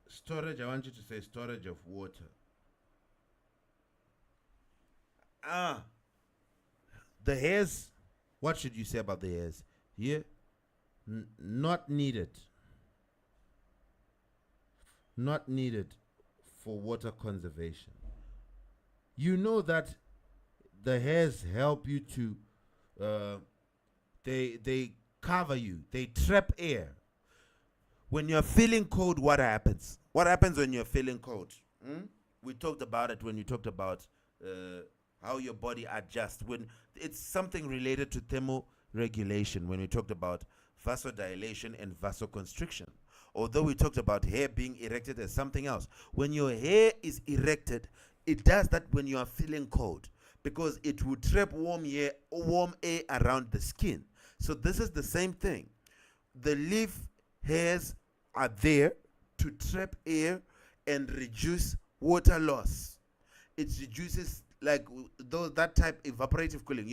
storage, I want you to say storage of water. The hairs, what should you say about the hairs? Here, not needed. Not needed for water conservation. You know that the hairs help you to, they cover you, they trap air. When you're feeling cold, what happens? What happens when you're feeling cold? We talked about it when you talked about how your body adjusts. When it's something related to thermoregulation, when we talked about vasodilation and vasoconstriction. Although we talked about hair being erected as something else. When your hair is erected, it does that when you are feeling cold, because it will trap warm air around the skin. So this is the same thing. The leaf hairs are there to trap air and reduce water loss. It reduces, like that type evaporative cooling,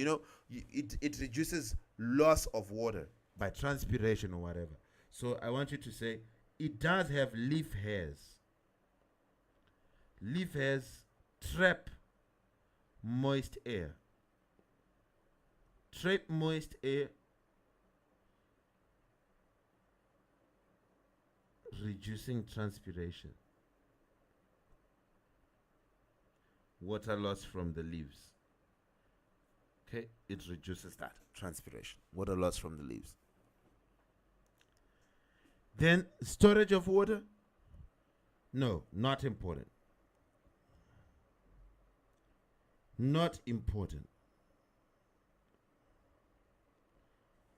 it reduces loss of water by transpiration or whatever. So I want you to say it does have leaf hairs. Leaf hairs trap moist air. Trap moist air, reducing transpiration. Water loss from the leaves. Okay, it reduces that transpiration. Water loss from the leaves. Then storage of water? No, not important. Not important.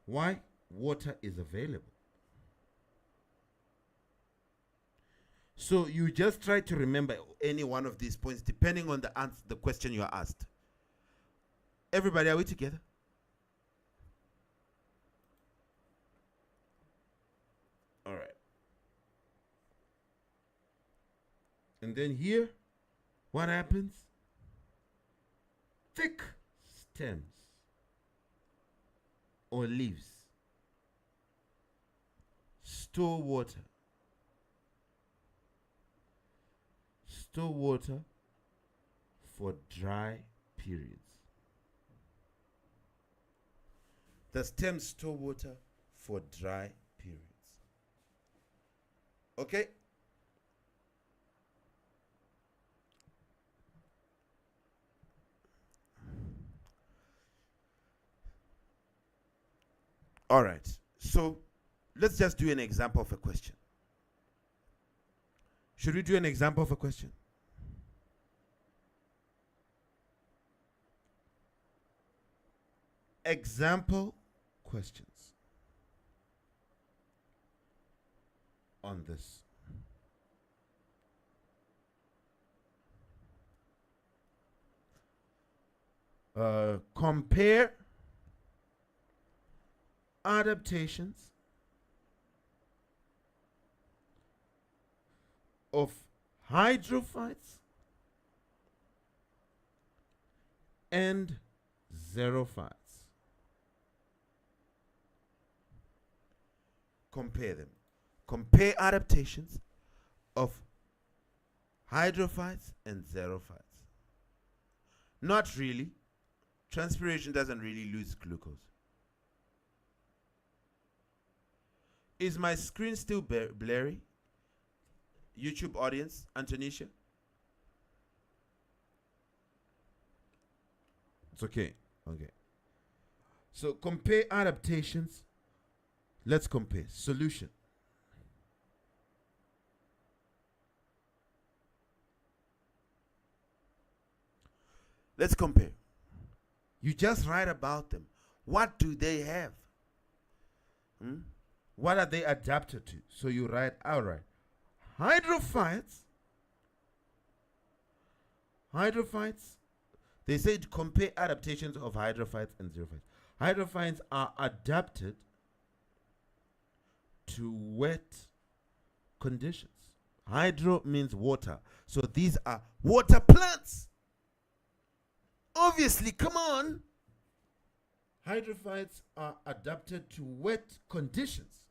Why? Water is available. So you just try to remember any one of these points depending on the answer, the question you are asked. Everybody, are we together? All right. And then here, what happens? Thick stems or leaves store water. Store water for dry periods. The stems store water for dry periods. Okay? All right. So let's just do an example of a question. Should we do an example of a question? Example questions on this. Compare adaptations of hydrophytes and xerophytes. Compare them. Compare adaptations of hydrophytes and xerophytes. Not really. Transpiration doesn't really lose glucose. Is my screen still blurry? YouTube audience, Antonisha? It's okay. Okay. So compare adaptations. Let's compare. Solution.
Let's compare. You just write about them. What do they have?
What are they adapted to? So you write outright. Hydrophytes. Hydrophytes. They say to compare adaptations of hydrophytes and xerophytes. Hydrophytes are adapted to wet conditions. Hydro means water. So these are water plants. Obviously, come on. Hydrophytes are adapted to wet conditions,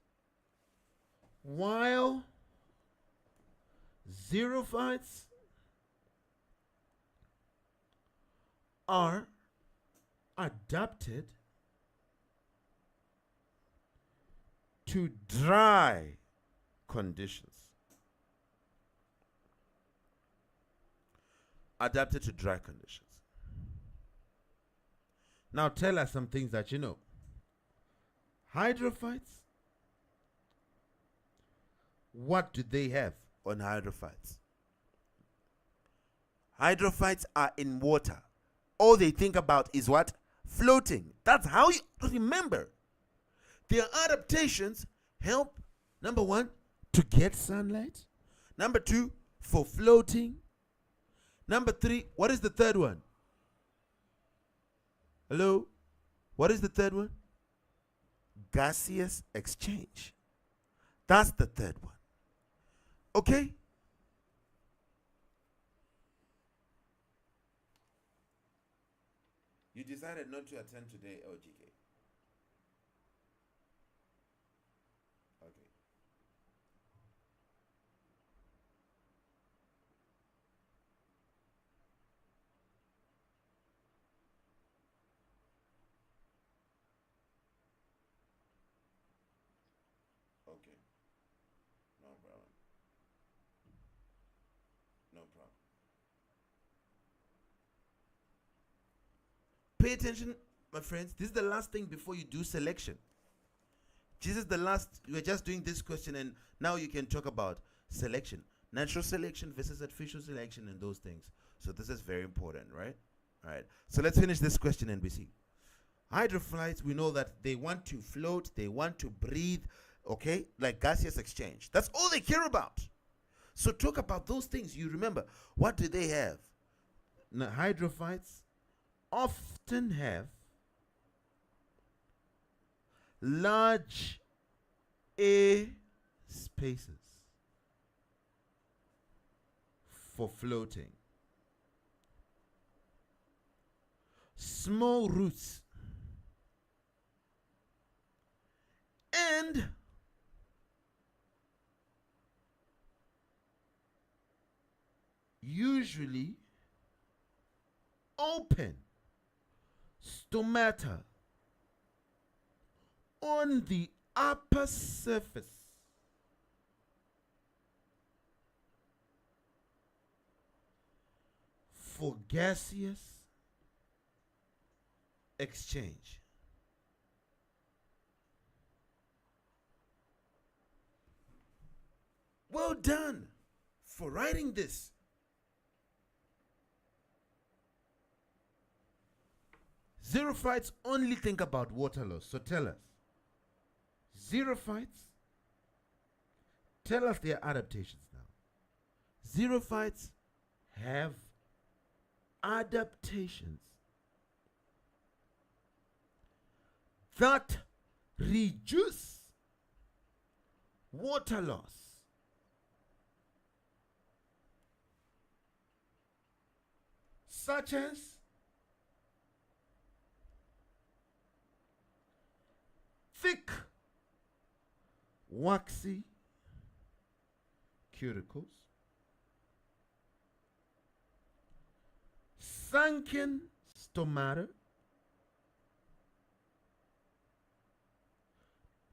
while xerophytes are adapted to dry conditions. Adapted to dry conditions. Now tell us some things that you know. Hydrophytes, what do they have on hydrophytes?
Hydrophytes are in water. All they think about is what? Floating. That's how you remember. Their adaptations help, number one,
To get sunlight.
number two, for floating. Number three, what is the third one? Hello? What is the third one? Gaseous exchange. That's the third one. Okay?
You decided not to attend today, LGK. Okay. Okay. No problem. No problem.
Pay attention, my friends. This is the last thing before you do selection. This is the last. We're just doing this question, and now you can talk about selection. Natural selection versus artificial selection and those things. So this is very important, right? All right. So let's finish this question and we see. Hydrophytes, we know that they want to float, they want to breathe, okay? Like gaseous exchange. That's all they care about. So talk about those things. You remember, what do they have?
Now, hydrophytes often have large air spaces for floating, small roots, and usually open stomata on the upper surface for gaseous exchange. Well done for writing this. Xerophytes only think about water loss. So tell us. Xerophytes, tell us their adaptations now. Xerophytes have adaptations that reduce water loss, such as thick, waxy cuticles, sunken stomata.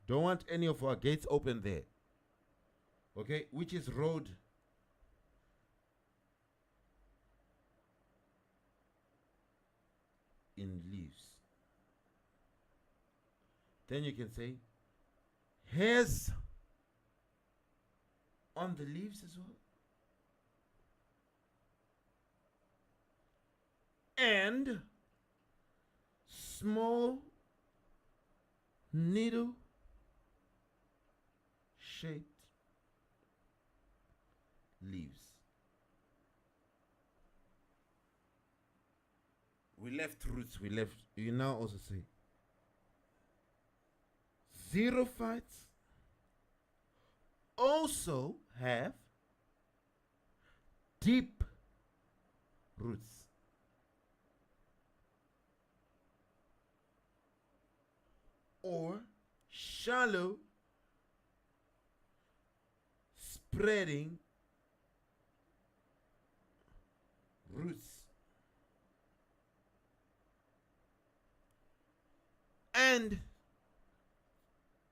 Don't want any of our gates open there. Okay, which is road in leaves. Then you can say hairs on the leaves as well. and small needle shaped leaves. We left roots, we left. You now also say xerophytes also have deep roots. Or shallow spreading roots. And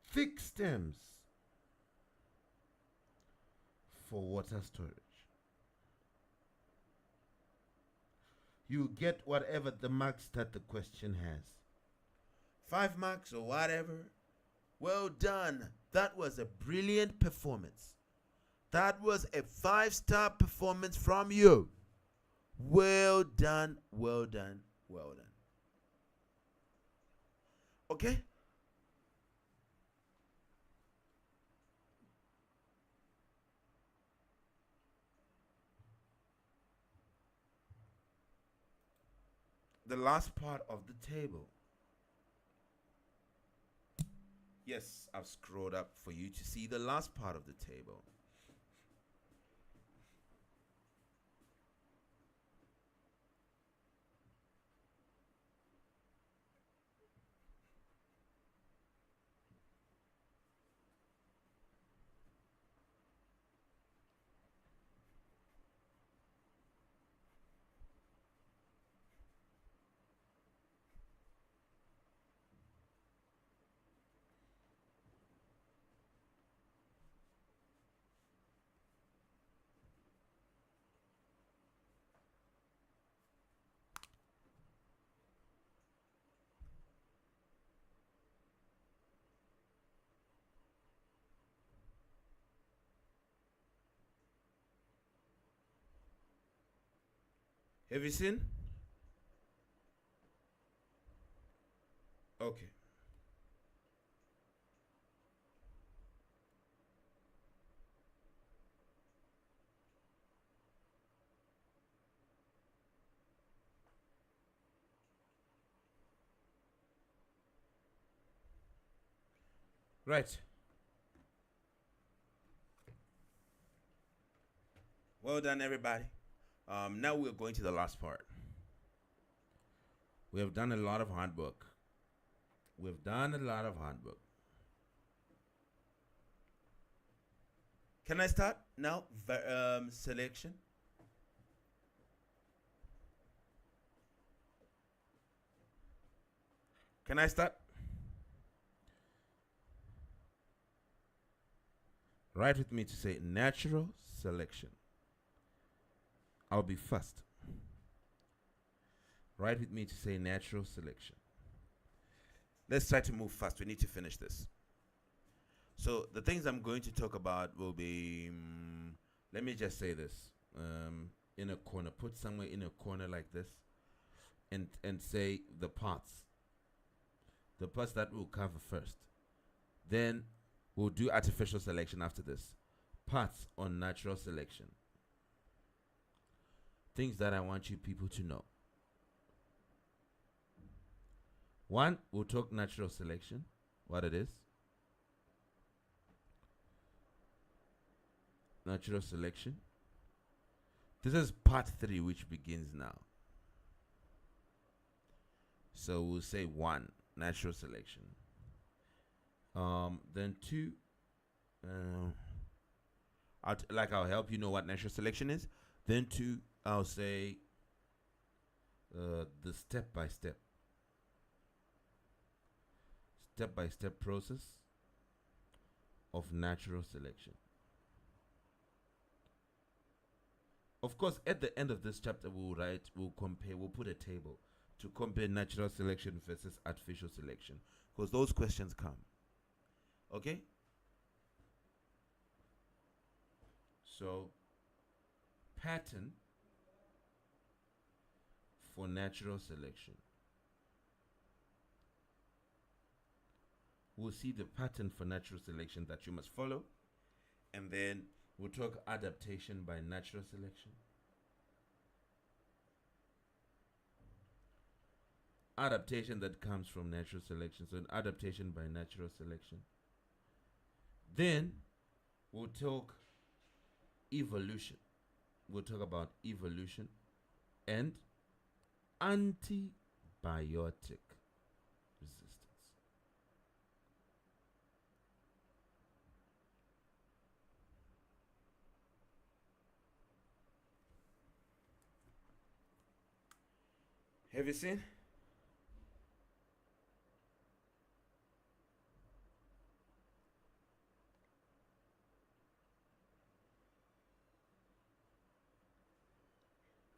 thick stems for water storage. You get whatever the marks that the question has. 5 marks or whatever. Well done. That was a brilliant performance. That was a 5-star performance from you. Well done, well done, well done. Okay? The last part of the table. Yes, I've scrolled up for you to see the last part of the table. Have you seen? Okay. Right. Well done, everybody. Now we're going to the last part. We have done a lot of hard work. We've done a lot of hard work. Can I start now? Selection. Can I start? Write with me to say natural selection. I'll be first. Write with me to say natural selection. Let's try to move fast. We need to finish this. So the things I'm going to talk about will be, let me just say this, in a corner. Put somewhere in a corner like this, and say the parts that we'll cover first. Then we'll do artificial selection after this. Parts on natural selection. Things that I want you people to know. 1, we'll talk natural selection, what it is. Natural selection. This is part 3, which begins now. So we'll say 1, natural selection. Then 2, I'll help you know what natural selection is. Then 2, I'll say the step-by-step process of natural selection. Of course, at the end of this chapter, we'll compare, we'll put a table to compare natural selection versus artificial selection, because those questions come. Okay? So, pattern for natural selection. We'll see the pattern for natural selection that you must follow, and then we'll talk adaptation by natural selection. Adaptation that comes from natural selection, so an adaptation by natural selection. Then we'll talk evolution. We'll talk about evolution and antibiotic resistance. Have you seen?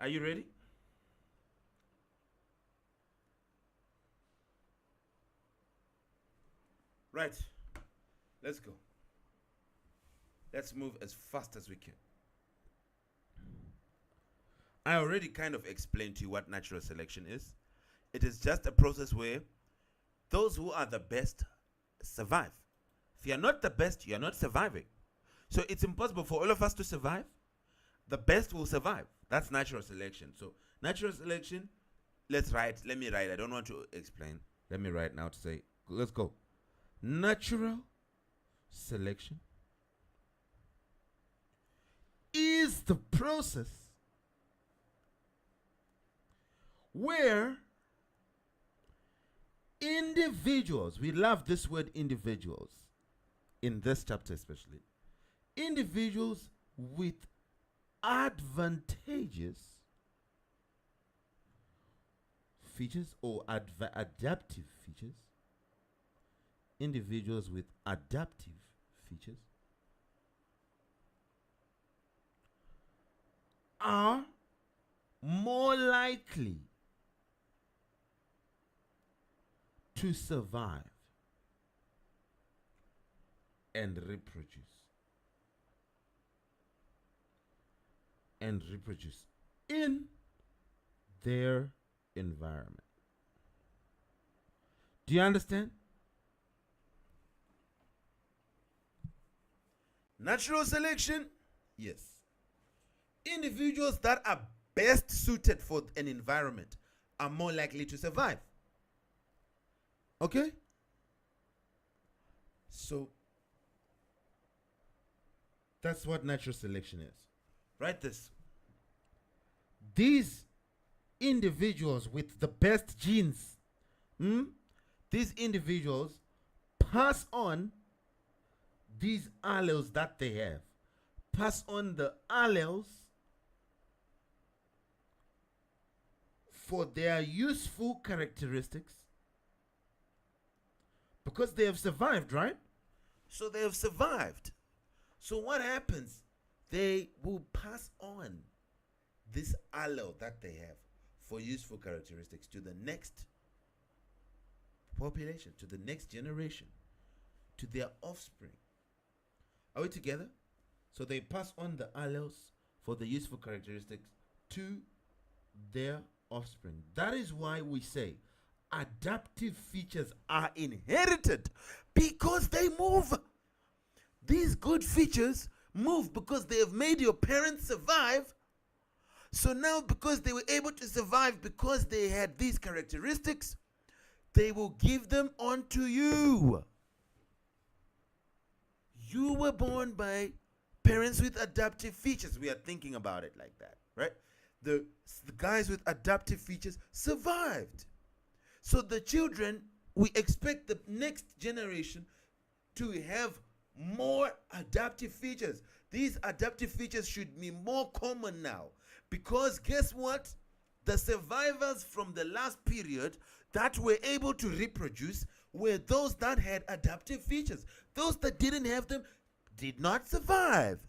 Are you ready? Right. Let's go. Let's move as fast as we can. I already kind of explained to you what natural selection is. It is just a process where those who are the best survive. If you're not the best, you're not surviving. So it's impossible for all of us to survive. The best will survive. That's natural selection. So natural selection, let me write. I don't want to explain. Let me write now to say, let's go. Natural selection is the process where individuals, we love this word individuals, in this chapter especially, individuals with advantageous features or adaptive features, individuals with adaptive features are more likely to survive and reproduce. In their environment. Do you understand? Natural selection, yes. Individuals that are best suited for an environment are more likely to survive. Okay? So, that's what natural selection is. Write this. These individuals with the best genes, these individuals pass on these alleles that they have. Pass on the alleles for their useful characteristics because they have survived, right? So they have survived. So what happens? They will pass on this allele that they have for useful characteristics to the next population, to the next generation, to their offspring. Are we together? So they pass on the alleles for the useful characteristics to their offspring. That is why we say adaptive features are inherited because they move. These good features move because they have made your parents survive. So now, because they were able to survive because they had these characteristics, they will give them onto you. You were born by parents with adaptive features. We are thinking about it like that, right? The guys with adaptive features survived. So the children, we expect the next generation to have more adaptive features. These adaptive features should be more common now, because guess what? The survivors from the last period that were able to reproduce were those that had adaptive features. Those that didn't have them did not survive.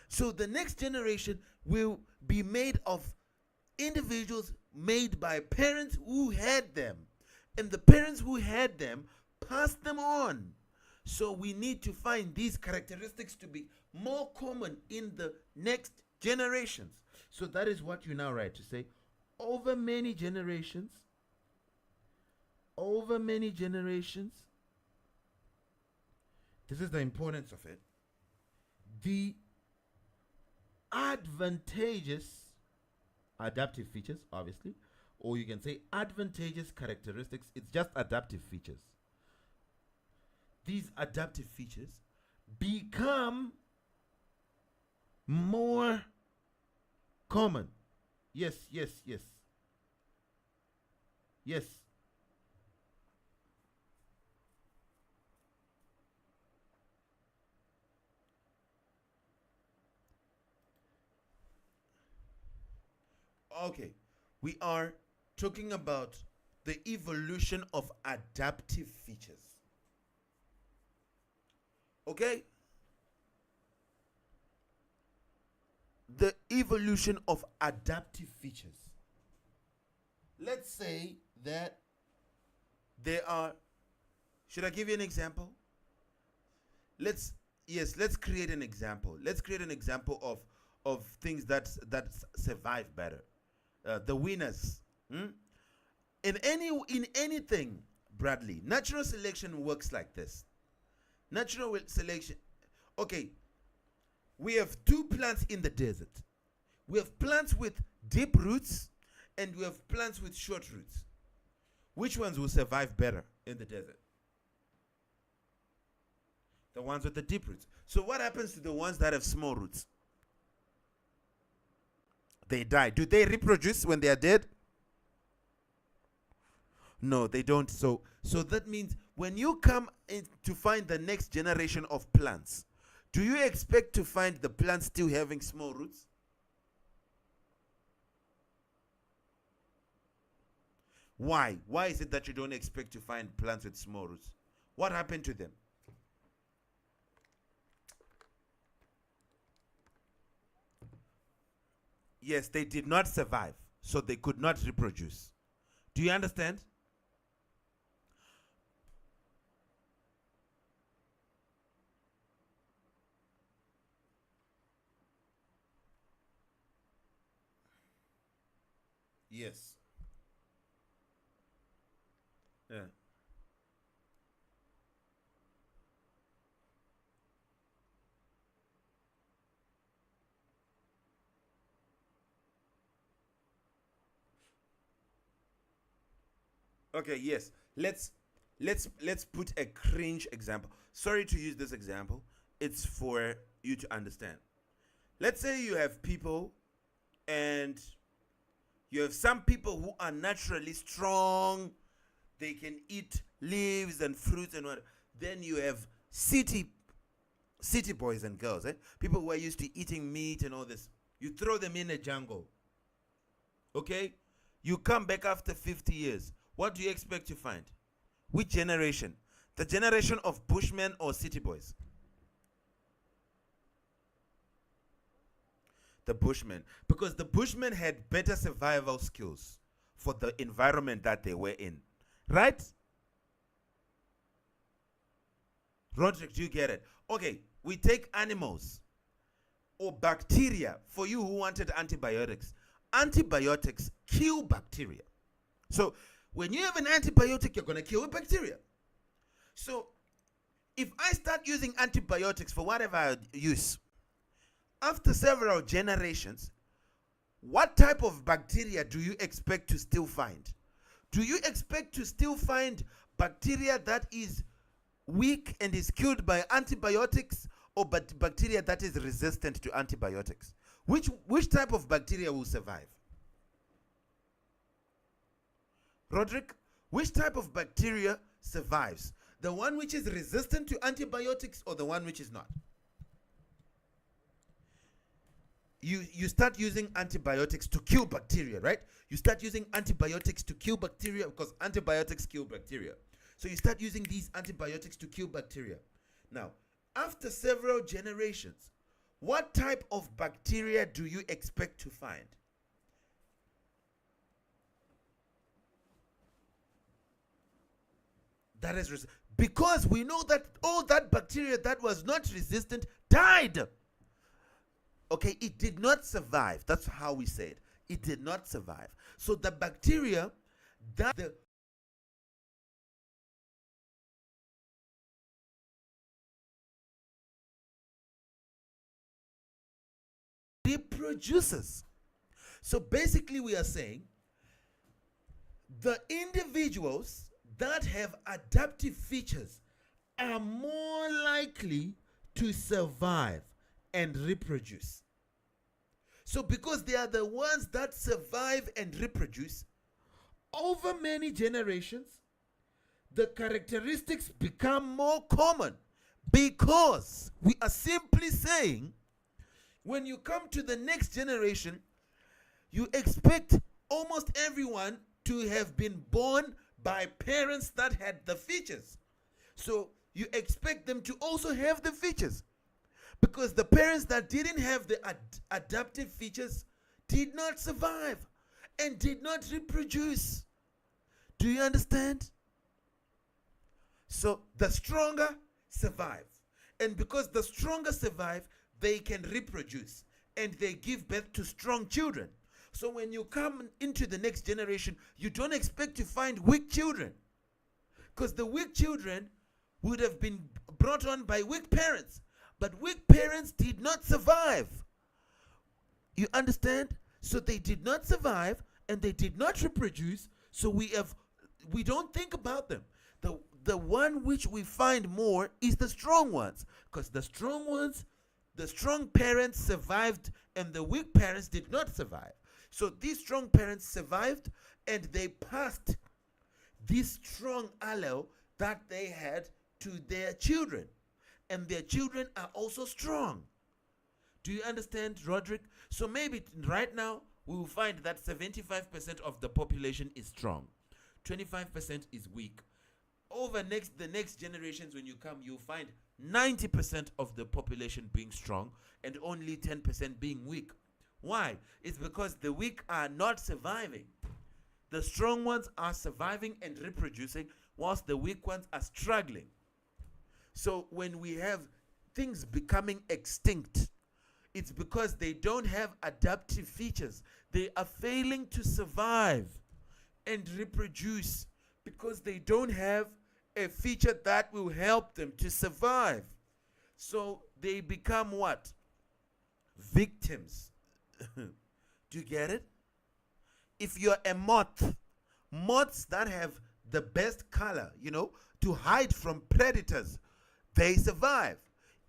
So the next generation will be made of individuals made by parents who had them, and the parents who had them passed them on. So we need to find these characteristics to be more common in the next generations. So that is what you now write to say
over many generations, this is the importance of it, the advantageous adaptive features, obviously, or you can say advantageous characteristics, it's just adaptive features. These adaptive features become more common. Yes. Okay, we are talking about the evolution of adaptive features. Okay? The evolution of adaptive features. Let's say that there are, should I give you an example? Let's create an example. Let's create an example of things that survive better. The winners. In anything, Bradley, natural selection works like this. Natural selection. Okay, we have two plants in the desert. We have plants with deep roots and we have plants with short roots. Which ones will survive better in the desert? The ones with the deep roots. So what happens to the ones that have small roots? They die. Do they reproduce when they are dead? No, they don't. So that means when you come in to find the next generation of plants, do you expect to find the plants still having small roots? Why? Why is it that you don't expect to find plants with small roots? What happened to them? Yes, they did not survive, so they could not reproduce. Do you understand? Yes. Yeah. Okay, yes. Let's put a cringe example. Sorry to use this example. It's for you to understand. Let's say you have people and you have some people who are naturally strong. They can eat leaves and fruits and what. Then you have city boys and girls, people who are used to eating meat and all this. You throw them in a jungle. Okay? You come back after 50 years. What do you expect to find? Which generation? The generation of Bushmen or city boys? The Bushmen. Because the Bushmen had better survival skills for the environment that they were in. Right? Roderick, do you get it? Okay, we take animals or bacteria. For you who wanted antibiotics, antibiotics kill bacteria. So when you have an antibiotic, you're going to kill bacteria. So if I start using antibiotics for whatever I use, after several generations, what type of bacteria do you expect to still find? Do you expect to still find bacteria that is weak and is killed by antibiotics, or bacteria that is resistant to antibiotics? Which type of bacteria will survive? Roderick, which type of bacteria survives? The one which is resistant to antibiotics or the one which is not? You start using antibiotics to kill bacteria, right? You start using antibiotics to kill bacteria because antibiotics kill bacteria. So you start using these antibiotics to kill bacteria. Now, after several generations, what type of bacteria do you expect to find? That is because we know that all that bacteria that was not resistant died. Okay, it did not survive. That's how we say it. It did not survive. So the bacteria that the reproduces. So basically we are saying the individuals that have adaptive features are more likely to survive and reproduce. So because they are the ones that survive and reproduce over many generations, the characteristics become more common, because we are simply saying when you come to the next generation, you expect almost everyone to have been born by parents that had the features. So you expect them to also have the features, because the parents that didn't have the adaptive features did not survive and did not reproduce. Do you understand? So the stronger survive. And because the stronger survive, they can reproduce and they give birth to strong children. So when you come into the next generation, you don't expect to find weak children, because the weak children would have been brought on by weak parents. But weak parents did not survive. You understand? So they did not survive and they did not reproduce. So we don't think about them. The one which we find more is the strong ones, because the strong ones, the strong parents survived and the weak parents did not survive. So these strong parents survived and they passed this strong allele that they had to their children, and their children are also strong. Do you understand, Roderick? So maybe right now we will find that 75% of the population is strong, 25% is weak. Over the next generations, when you come, you'll find 90% of the population being strong and only 10% being weak. Why? It's because the weak are not surviving. The strong ones are surviving and reproducing, whilst the weak ones are struggling. So when we have things becoming extinct, it's because they don't have adaptive features. They are failing to survive and reproduce because they don't have a feature that will help them to survive. So they become what? Victims. Do you get it? If you're a moth, moths that have the best color, to hide from predators, they survive.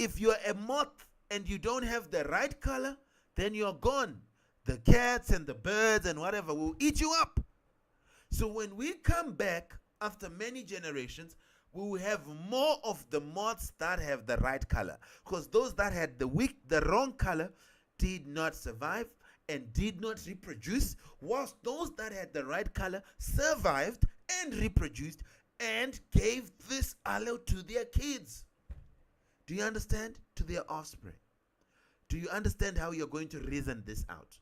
If you're a moth and you don't have the right color, then you're gone. The cats and the birds and whatever will eat you up. So when we come back after many generations, we will have more of the moths that have the right color, because those that had the wrong color did not survive and did not reproduce, whilst those that had the right color survived and reproduced and gave this allele to their kids. Do you understand? To their offspring. Do you understand how you're going to reason this out?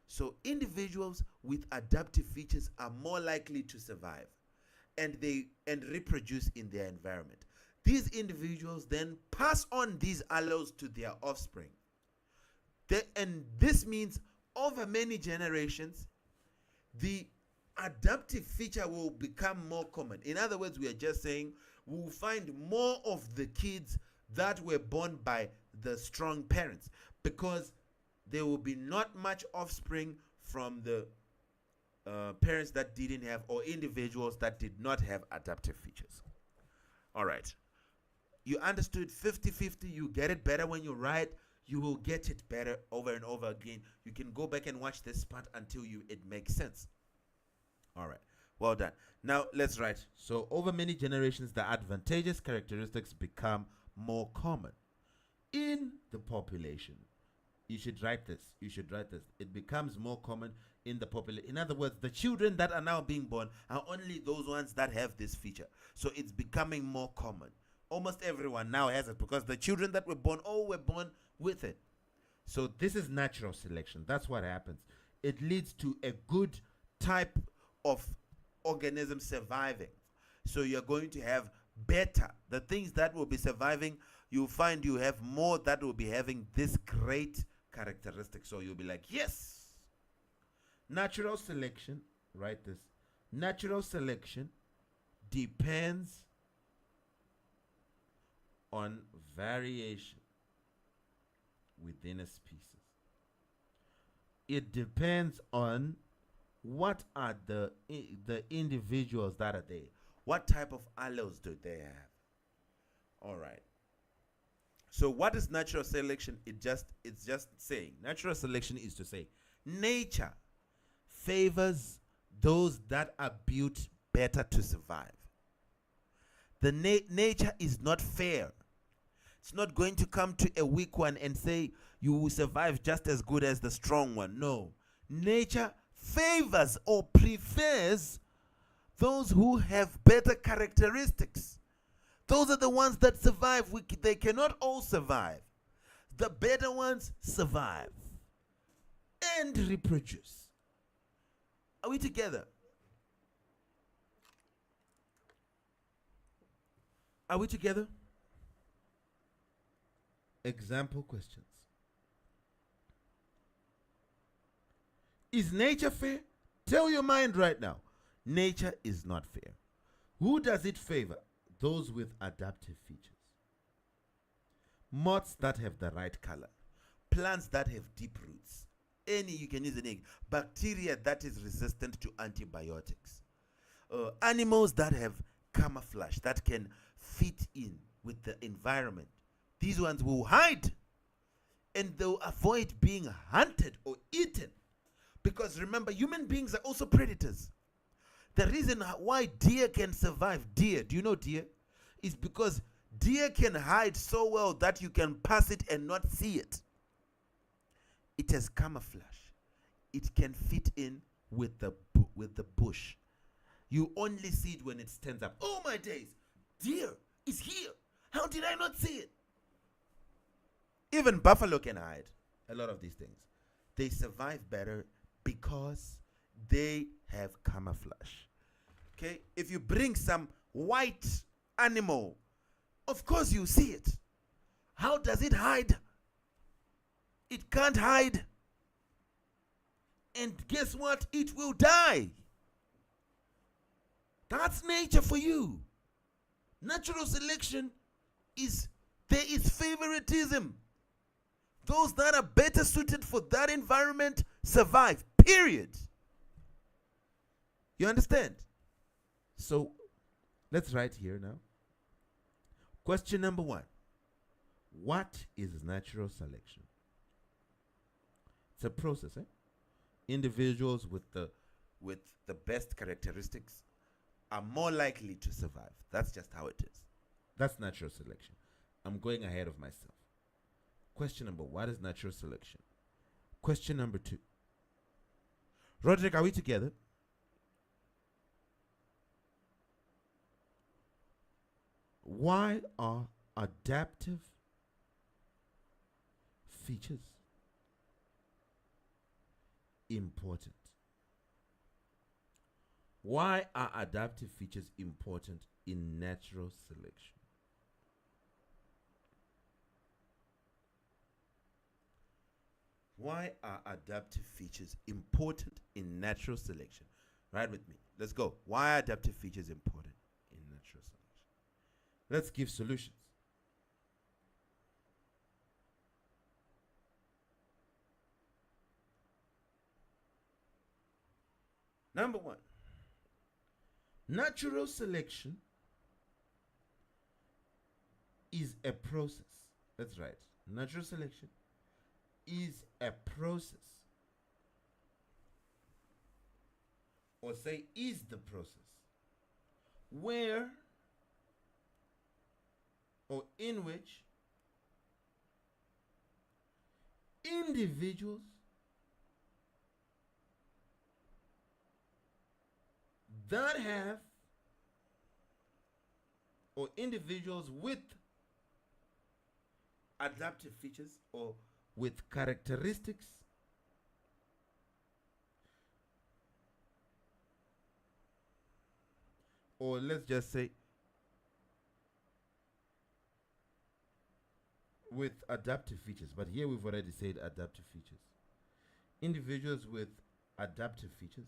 So individuals with adaptive features are more likely to survive and reproduce in their environment. These individuals then pass on these alleles to their offspring. And this means over many generations, the adaptive feature will become more common. In other words, we are just saying we'll find more of the kids that were born by the strong parents, because there will be not much offspring from the parents that didn't have, or individuals that did not have adaptive features. All right. You understood 50-50. You get it better when you write. You will get it better over and over again. You can go back and watch this part until it makes sense. All right. Well done. Now let's write. So over many generations, the advantageous characteristics become more common in the population. You should write this. It becomes more common in the population. In other words, the children that are now being born are only those ones that have this feature. So it's becoming more common. Almost everyone now has it, because the children that were born were born with it. So this is natural selection. That's what happens. It leads to a good type of organism surviving. So you're going to have better. The things that will be surviving, you'll find you have more that will be having this great characteristic. So you'll be like, yes. Natural selection, write this. Natural selection depends on variation within a species. It depends on what are the individuals that are there. What type of alleles do they have? All right. So what is natural selection? It's just saying. Natural selection is to say nature favors those that are built better to survive. The nature is not fair. It's not going to come to a weak one and say you will survive just as good as the strong one. No. Nature favors or prefers those who have better characteristics. Those are the ones that survive. They cannot all survive. The better ones survive and reproduce. Are we together? Are we together? Example questions. Is nature fair? Tell your mind right now. Nature is not fair. Who does it favor? Those with adaptive features. Moths that have the right color. Plants that have deep roots. You can use any. Bacteria that is resistant to antibiotics. Animals that have camouflage, that can fit in with the environment. These ones will hide and they'll avoid being hunted or eaten. Because remember, human beings are also predators. The reason why deer can survive, do you know deer? Is because deer can hide so well that you can pass it and not see it. It has camouflage. It can fit in with the bush. You only see it when it stands up. Oh my days, deer is here. How did I not see it? Even buffalo can hide a lot of these things. They survive better because they have camouflage. Okay? If you bring some white animal, of course you see it. How does it hide? It can't hide. And guess what? It will die. That's nature for you. Natural selection there is favoritism. Those that are better suited for that environment survive, period. You understand? So, let's write here now. Question number 1. What is natural selection? It's a process, Individuals with the best characteristics are more likely to survive. That's just how it is. That's natural selection. I'm going ahead of myself. Question number 1, what is natural selection? Question number 2. Roderick, are we together? Why are adaptive features important? Why are adaptive features important in natural selection? Why are adaptive features important in natural selection? Right with me. Let's go. Why are adaptive features important in natural selection? Let's give solutions. Number 1, natural selection is a process. That's right. Natural selection is a process. Or say is the process where or in which individuals that have or individuals with adaptive features or with characteristics or let's just say with adaptive features, but here we've already said adaptive features. Individuals with
adaptive features,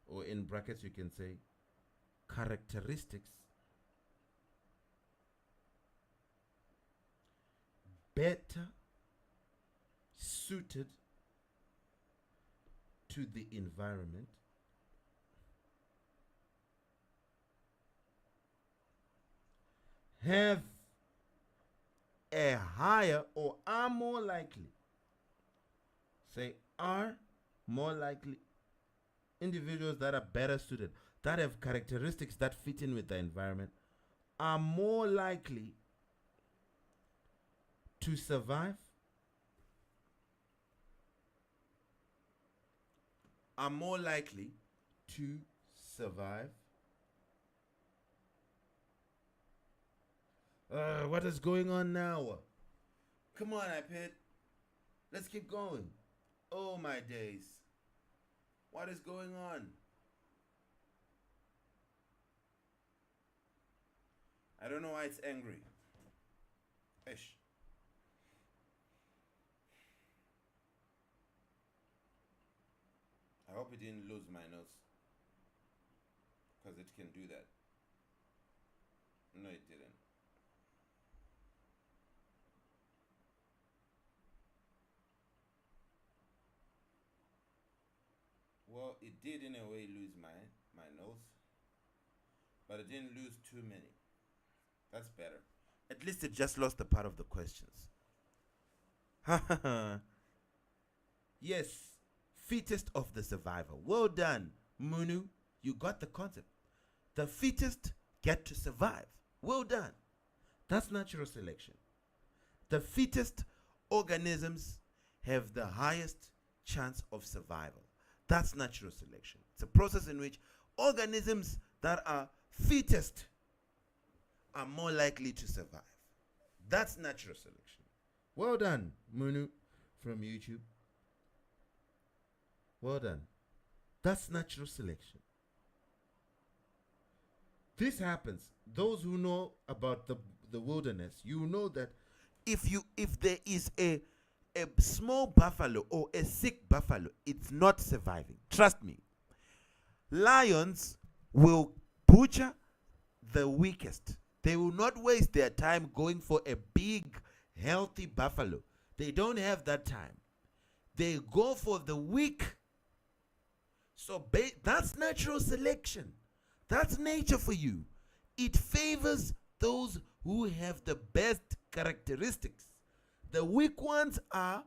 or in brackets you can say characteristics better suited to the environment have a higher or are more likely, say are more likely, individuals that are better suited, that have characteristics that fit in with the environment, are more likely to survive, are more likely to survive. What is going on now? Come on, iPad. Let's keep going. Oh my days. What is going on? I don't know why it's angry. Ish. I hope it didn't lose my notes, because it can do that. No, it didn't. Well, it did in a way lose my notes, but it didn't lose too many. That's better. At least it just lost the part of the questions. Yes, fittest of the survivor. Well done, Munu. You got the concept. The fittest get to survive. Well done. That's natural selection. The fittest organisms have the highest chance of survival. That's natural selection. It's a process in which organisms that are fittest are more likely to survive. That's natural selection. Well done, Munu from YouTube. Well done. That's natural selection. This happens. Those who know about the wilderness, you know that if there is a small buffalo or a sick buffalo, it's not surviving. Trust me. Lions will butcher the weakest. They will not waste their time going for a big, healthy buffalo. They don't have that time. They go for the weak. So that's natural selection. That's nature for you. It favors those who have the best characteristics. The weak ones are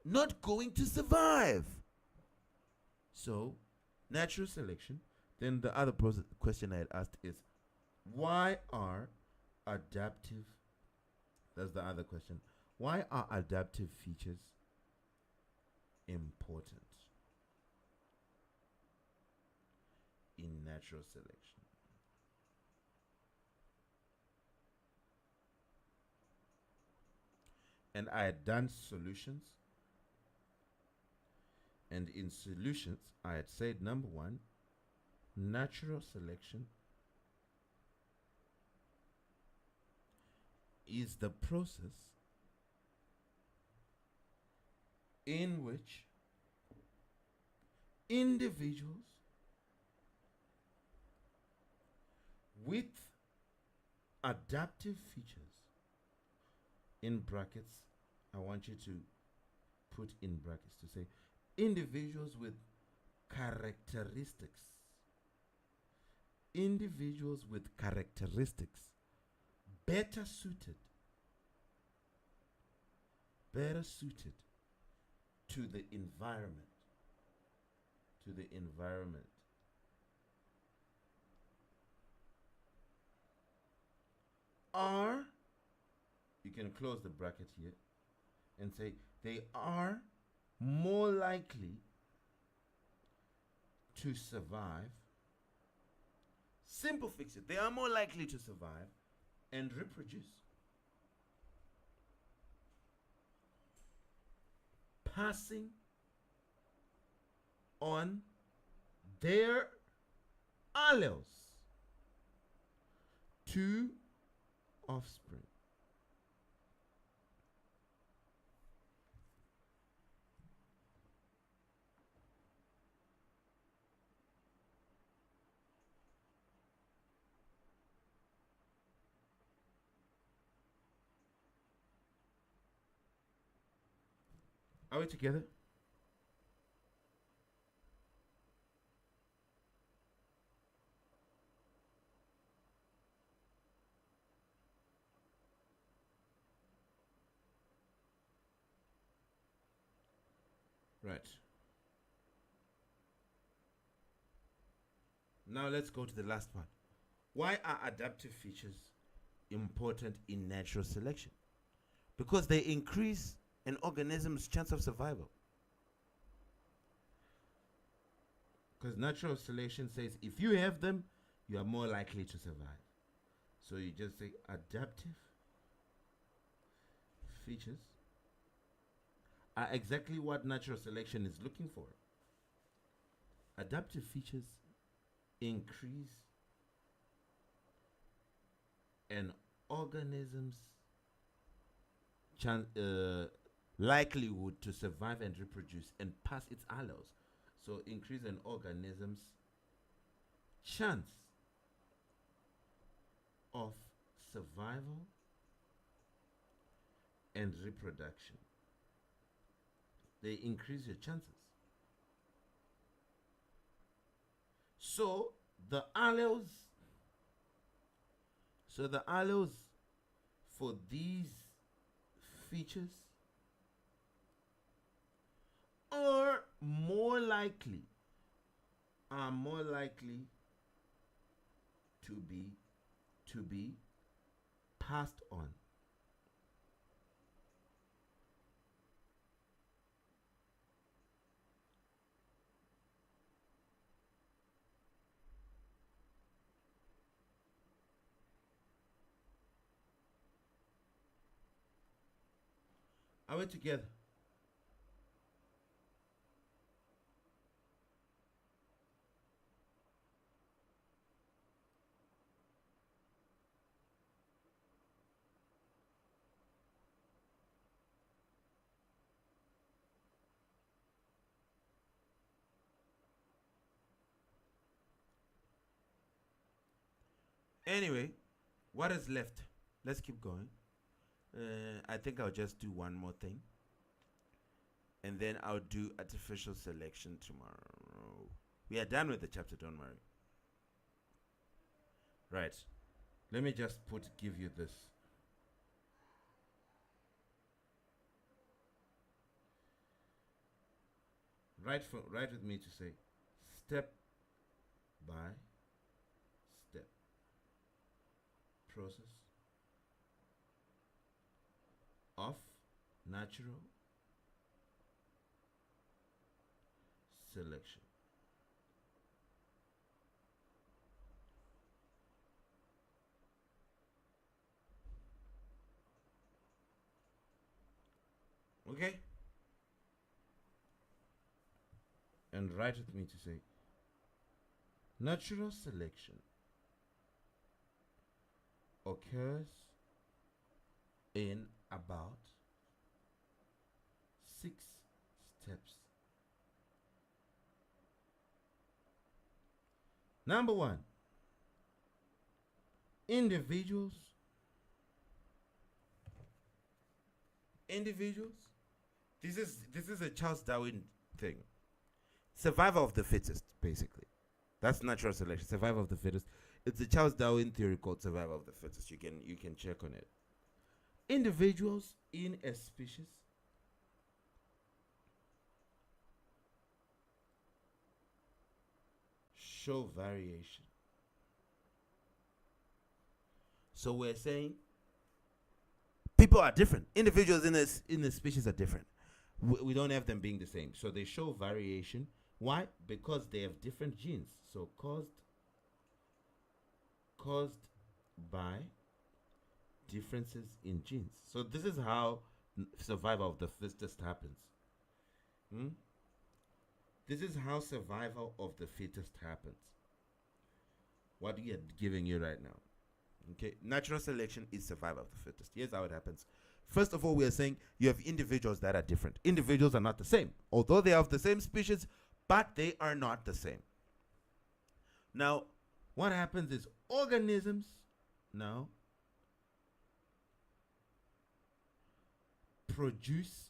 not going to survive. So, natural selection. Then the other question I had asked is, why are adaptive, that's the other question, why are adaptive features important in natural selection? And I had done solutions. And in solutions, I had said, number one, natural selection is the process in which individuals with adaptive features, in brackets, I want you to put in brackets to say individuals with characteristics. Individuals with characteristics better suited to the environment. To the environment. Are, you can close the bracket here and say they are more likely to survive. Simple fix it. They are more likely to survive and reproduce, passing on their alleles to offspring. Are we together? Right. Now let's go to the last part. Why are adaptive features important in natural selection?
Because they increase an organism's chance of survival.
Because natural selection says if you have them, you are more likely to survive. So you just say adaptive features are exactly what natural selection is looking for. Adaptive features increase an organism's likelihood to survive and reproduce and pass its alleles. So increase an organism's chance of survival and reproduction. They increase your chances. So the alleles for these features are more likely to be passed on. Are we together?
Anyway, what is left? Let's keep going. I think I'll just do one more thing. And then I'll do artificial selection tomorrow. We are done with the chapter, don't worry.
Right. Let me just give you this. Write with me to say step by step process of natural selection. Okay? And write with me to say natural selection occurs in about 6 steps. Number 1, individuals. This is a Charles Darwin thing.
Survival of the fittest, basically.
That's natural selection. Survival of the fittest. It's a Charles Darwin theory called survival of the fittest. You can check on it. Individuals in a species show variation.
So we're saying people are different. Individuals in a species are different.
We don't have them being the same. So they show variation. Why? Because they have different genes. So caused by differences in genes. So this is how survival of the fittest happens. This is how survival of the fittest happens. What we are giving you right now.
Okay, natural selection is survival of the fittest. Here's how it happens. First of all, we are saying you have individuals that are different. Individuals are not the same, although they are of the same species, but they are not the same.
Now, what happens is organisms now produce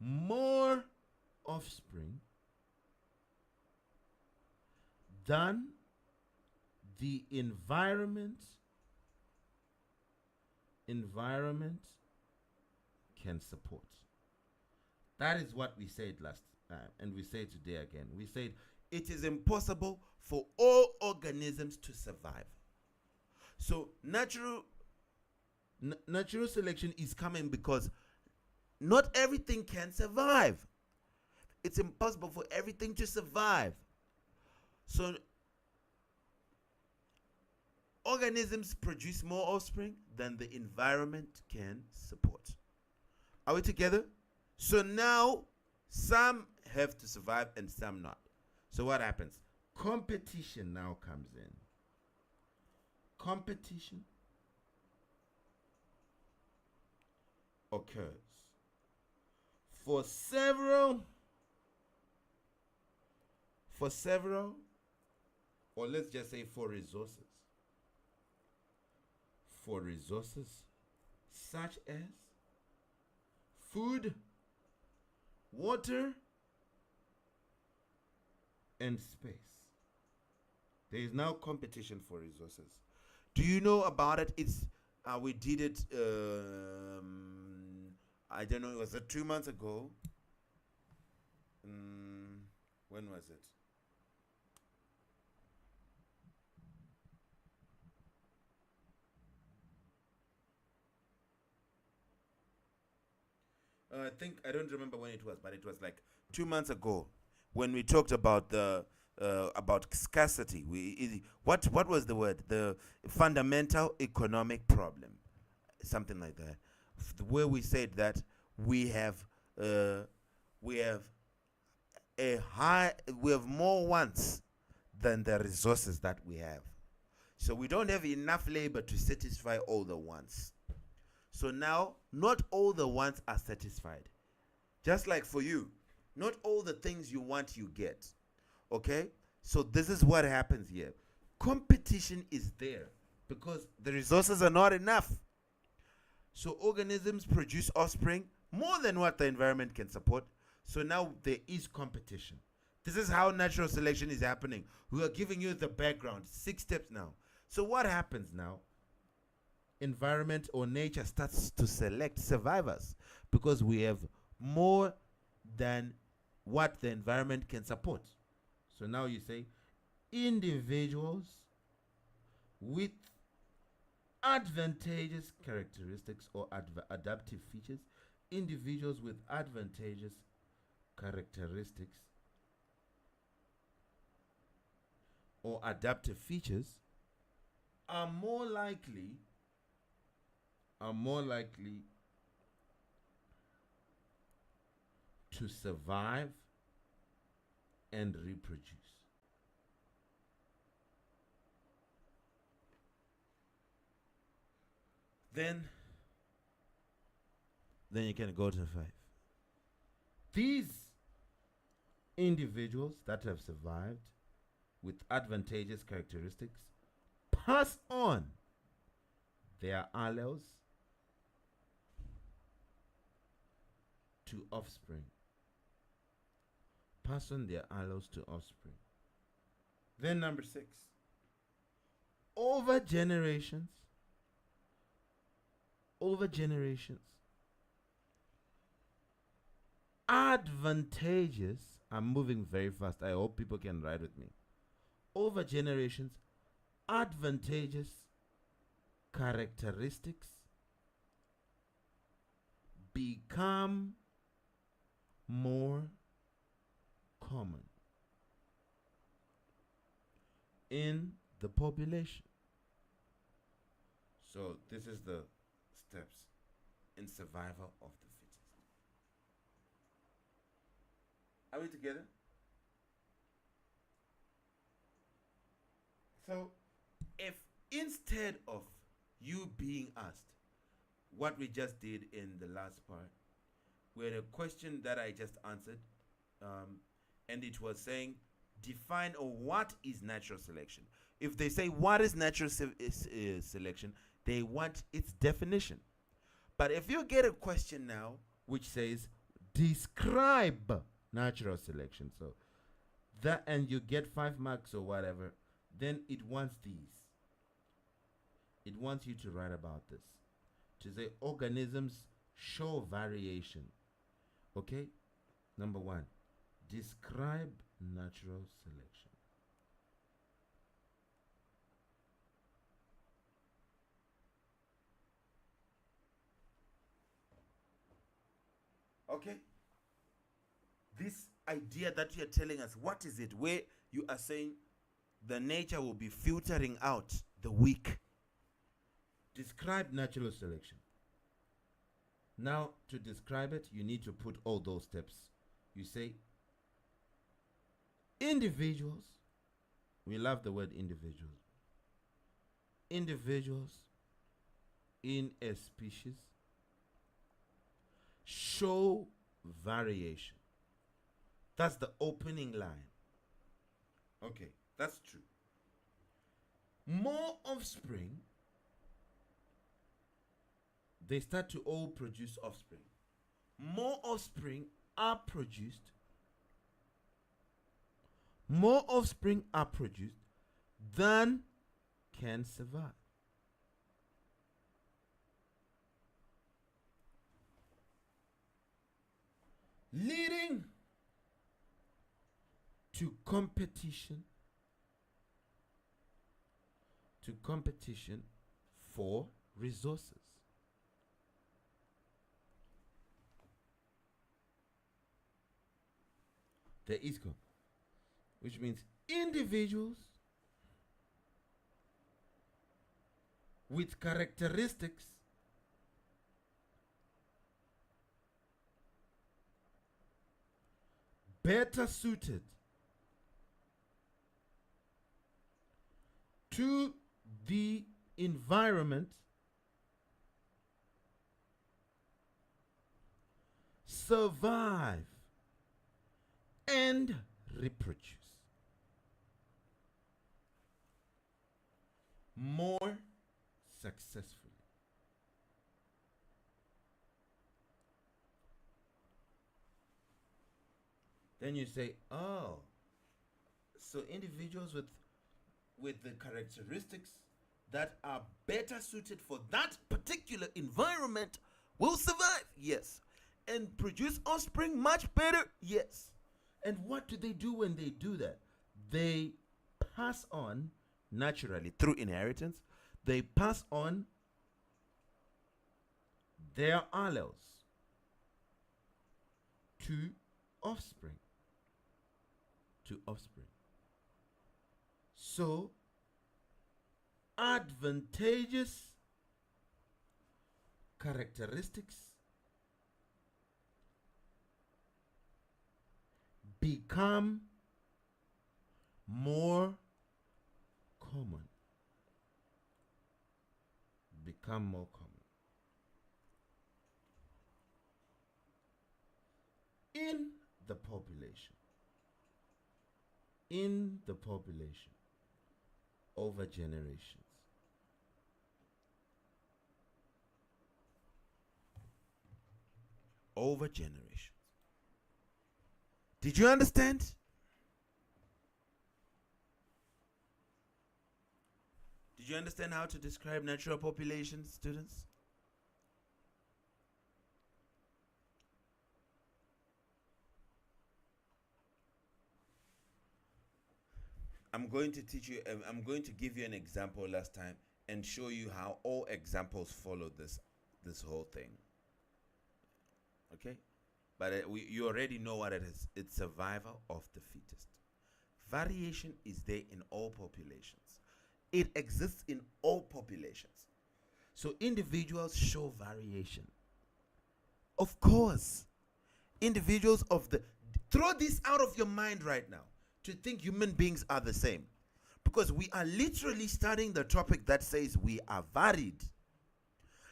more offspring than the environment can support. That is what we said last time, and we say today again. We said it is impossible for all organisms to survive. So natural selection is coming because not everything can survive. It's impossible for everything to survive. So organisms produce more offspring than the environment can support. Are we together? So now some have to survive and some not. So what happens? Competition now comes in. Competition occurs for several, or let's just say for resources. For resources such as food, water, and space. There is now competition for resources. Do you know about it? It's we did it. I don't know. Was it 2 months ago? When was it? I don't remember when it was, but it was like 2 months ago when we talked about the about scarcity. What was the word? The fundamental economic problem, something like that, where we said that we have more wants than the resources that we have. So we don't have enough labor to satisfy all the wants. So now, not all the wants are satisfied. Just like for you, not all the things you want you get. Okay? So this is what happens here. Competition is there because the resources are not enough. So organisms produce offspring more than what the environment can support. So now there is competition. This is how natural selection is happening. We are giving you the background, 6 steps now. So what happens now? Environment or nature starts to select survivors because we have more than what the environment can support. So now you say individuals with advantageous characteristics or adaptive features, individuals with advantageous characteristics or adaptive features are more likely to survive and reproduce. Then you can go to 5. These individuals that have survived with advantageous characteristics pass on their alleles to offspring. Pass on their alleles to offspring. Then number 6. Over generations, advantageous, I'm moving very fast, I hope people can ride with me. Over generations, advantageous characteristics become more common in the population. So this is the steps in survival of the fittest. Are we together? So if instead of you being asked what we just did in the last part, where the question that I just answered, and it was saying define or what is natural selection. If they say what is natural selection, they want its definition. But if you get a question now which says describe natural selection. So that, and you get 5 marks or whatever. Then it wants these. It wants you to write about this. To say organisms show variation. Okay? Number 1, describe natural selection. Okay? This idea that you're telling us, what is it? Where you are saying the nature will be filtering out the weak. Describe natural selection. Now, to describe it, you need to put all those steps. You say, individuals, we love the word individuals. Individuals in a species show variation. That's the opening line. Okay, that's true. More offspring, they start to all produce offspring. More offspring are produced. More offspring are produced than can survive. Leading to competition for resources. There is which means individuals with characteristics better suited to the environment survive and reproduce more successfully. Then you say, oh, so individuals with the characteristics that are better suited for that particular environment will survive, yes, and produce offspring much better, yes. And what do they do when they do that? They pass on, naturally through inheritance, they pass on their alleles to offspring. So, advantageous characteristics become more common. In the population. Over generations. Did you understand? Did you understand how to describe natural populations, students? I'm going to teach you, I'm going to give you an example last time and show you how all examples follow this whole thing. Okay? But you already know what it is. It's survival of the fittest. Variation is there in all populations. It exists in all populations. So individuals show variation. Of course, individuals throw this out of your mind right now, to think human beings are the same. Because we are literally studying the topic that says we are varied.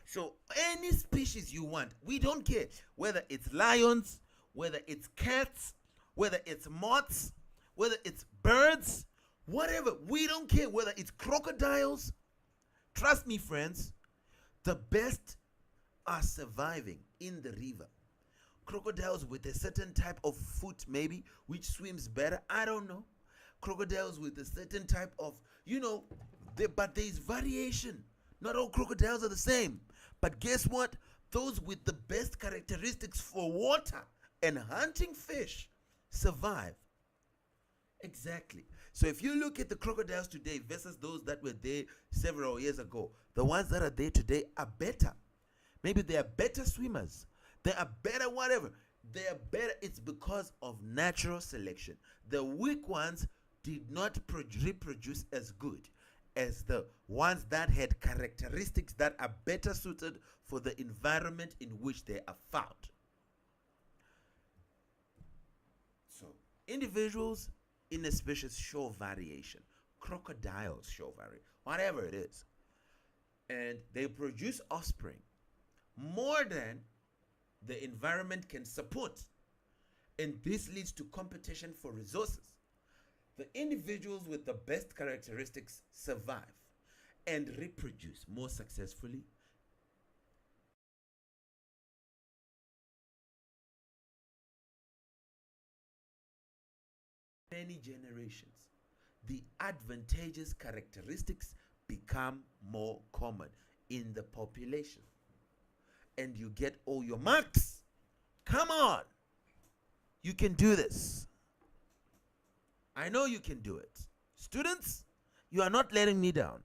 So any species you want, we don't care. Whether it's lions, whether it's cats, whether it's moths, whether it's birds, whatever. We don't care whether it's crocodiles. Trust me, friends, the best are surviving in the river. Crocodiles with a certain type of foot, maybe, which swims better. I don't know. Crocodiles with a certain type of, but there is variation. Not all crocodiles are the same. But guess what? Those with the best characteristics for water and hunting fish survive. Exactly. So if you look at the crocodiles today versus those that were there several years ago, the ones that are there today are better. Maybe they are better swimmers. They are better whatever. They are better. It's because of natural selection. The weak ones did not reproduce as good as the ones that had characteristics that are better suited for the environment in which they are found. So individuals in a species show variation. Crocodiles show variation, whatever it is. And they produce offspring more than the environment can support. And this leads to competition for resources. The individuals with the best characteristics survive and reproduce more successfully. Many generations, the advantageous characteristics become more common in the population. And you get all your marks. Come on. You can do this. I know you can do it. Students, you are not letting me down.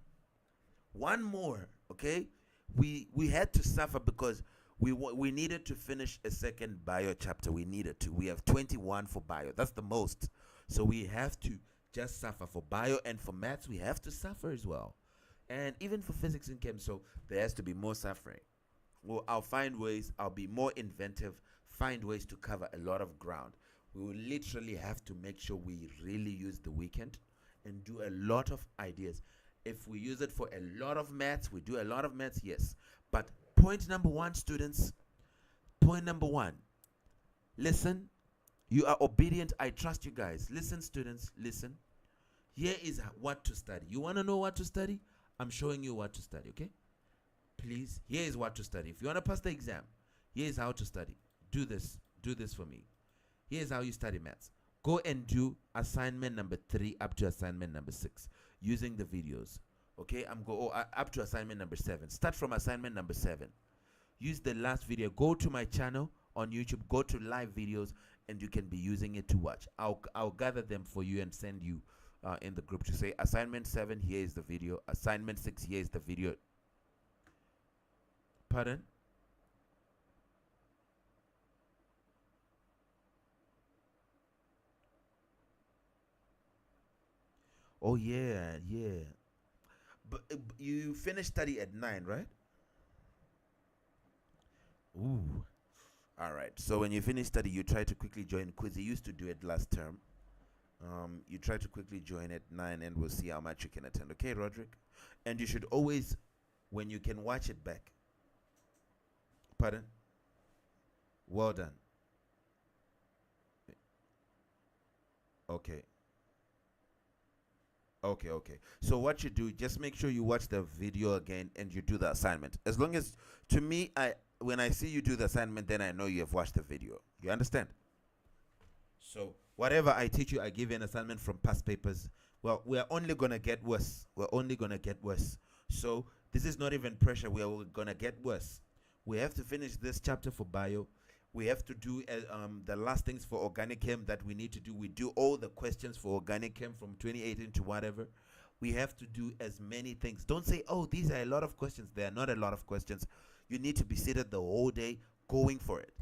One more, okay? We had to suffer because we needed to finish a second bio chapter. We needed to. We have 21 for bio. That's the most. So we have to just suffer for bio, and for maths we have to suffer as well. And even for physics and chem, so there has to be more suffering. Well, I'll find ways. I'll be more inventive, find ways to cover a lot of ground. We will literally have to make sure we really use the weekend and do a lot of ideas. If we use it for a lot of maths, we do a lot of maths, yes. But point number one, students, point number one, listen. You are obedient. I trust you guys. Listen, students, listen. Here is what to study. You want to know what to study? I'm showing you what to study, okay? Please, here is what to study. If you want to pass the exam, here is how to study. Do this. Do this for me. Here's how you study maths. Go and do assignment number 3 up to assignment number 6 using the videos. Okay, up to assignment number 7. Start from assignment number 7. Use the last video. Go to my channel on YouTube. Go to live videos, and you can be using it to watch. I'll gather them for you and send you in the group to say assignment 7. Here is the video. Assignment 6. Here is the video. Pardon? Oh yeah, yeah. But you finished study at 9, right? Ooh. All right. So when you finish study, you try to quickly join quiz. You used to do it last term. You try to quickly join at 9, and we'll see how much you can attend. Okay, Roderick? And you should always, when you can, watch it back. Pardon? Well done. Okay. Okay. So what you do, just make sure you watch the video again and you do the assignment. As long as, to me, when I see you do the assignment, then I know you have watched the video. You understand? So whatever I teach you, I give you an assignment from past papers. Well, we're only going to get worse. We're only going to get worse. So this is not even pressure. We're going to get worse. We have to finish this chapter for bio. We have to do the last things for organic chem that we need to do. We do all the questions for organic chem from 2018 to whatever. We have to do as many things. Don't say, oh, these are a lot of questions. They are not a lot of questions. You need to be seated the whole day going for it.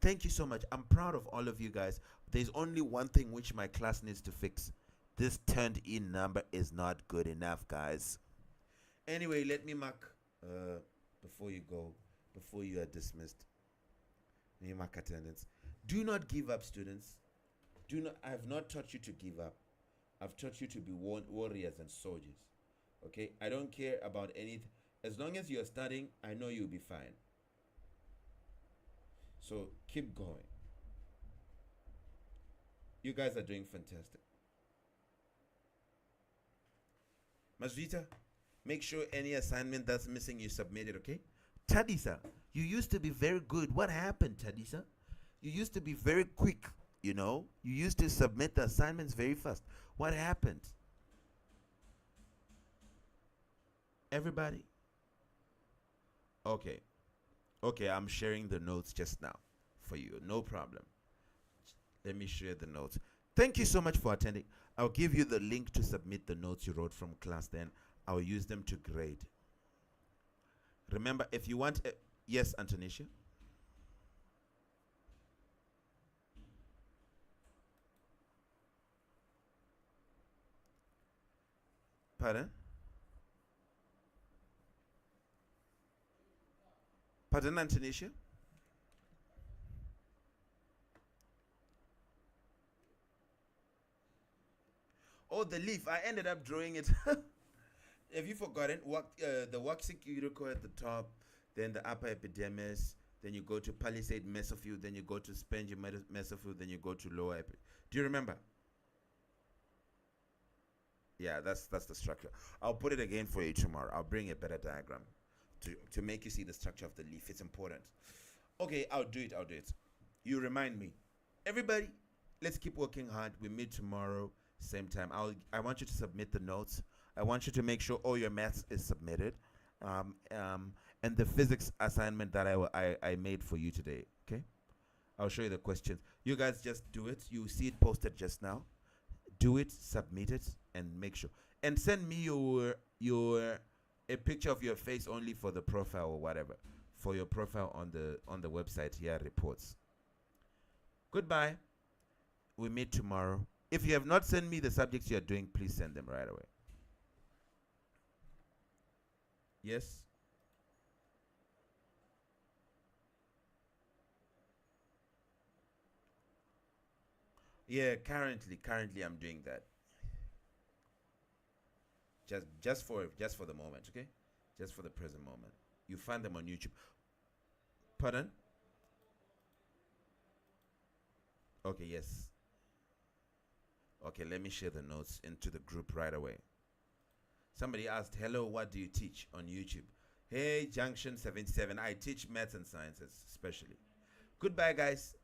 Thank you so much. I'm proud of all of you guys. There's only one thing which my class needs to fix. This turned in number is not good enough, guys. Anyway, let me mark before you go, before you are dismissed. Mark attendance. Do not give up, students. I have not taught you to give up. I've taught you to be warriors and soldiers. Okay? I don't care about anything. As long as you're studying, I know you'll be fine. So keep going. You guys are doing fantastic. Masvita, make sure any assignment that's missing you submit it, okay? Tadisa, you used to be very good. What happened, Tadisa? You used to be very quick, you know. You used to submit the assignments very fast. What happened? Everybody? Okay. Okay, I'm sharing the notes just now for you. No problem. Let me share the notes. Thank you so much for attending. I'll give you the link to submit the notes you wrote from class, then I'll use them to grade. Remember, if you want... yes, Antonisha? Pardon? Pardon, Antonisha? Oh, the leaf. I ended up drawing it. Have you forgotten? The waxy cuticle at the top, then the upper epidermis, then you go to palisade mesophyll, then you go to spongy mesophyll, then you go to lower Do you remember? Yeah, that's the structure. I'll put it again for you tomorrow. I'll bring a better diagram to make you see the structure of the leaf. It's important. Okay, I'll do it. You remind me. Everybody, let's keep working hard. We meet tomorrow, same time. I want you to submit the notes. I want you to make sure all your maths is submitted. And the physics assignment that I made for you today, okay? I'll show you the questions. You guys just do it. You see it posted just now. Do it, submit it, and make sure. And send me a picture of your face only for the profile or whatever. For your profile on the website here, reports. Goodbye. We meet tomorrow. If you have not sent me the subjects you are doing, please send them right away. Yes? Yeah, currently I'm doing that. Just for the moment, okay? Just for the present moment. You find them on YouTube. Pardon? Okay, yes. Okay, let me share the notes into the group right away. Somebody asked, hello, what do you teach on YouTube? Hey, Junction 77, I teach maths and sciences, especially. Goodbye, guys.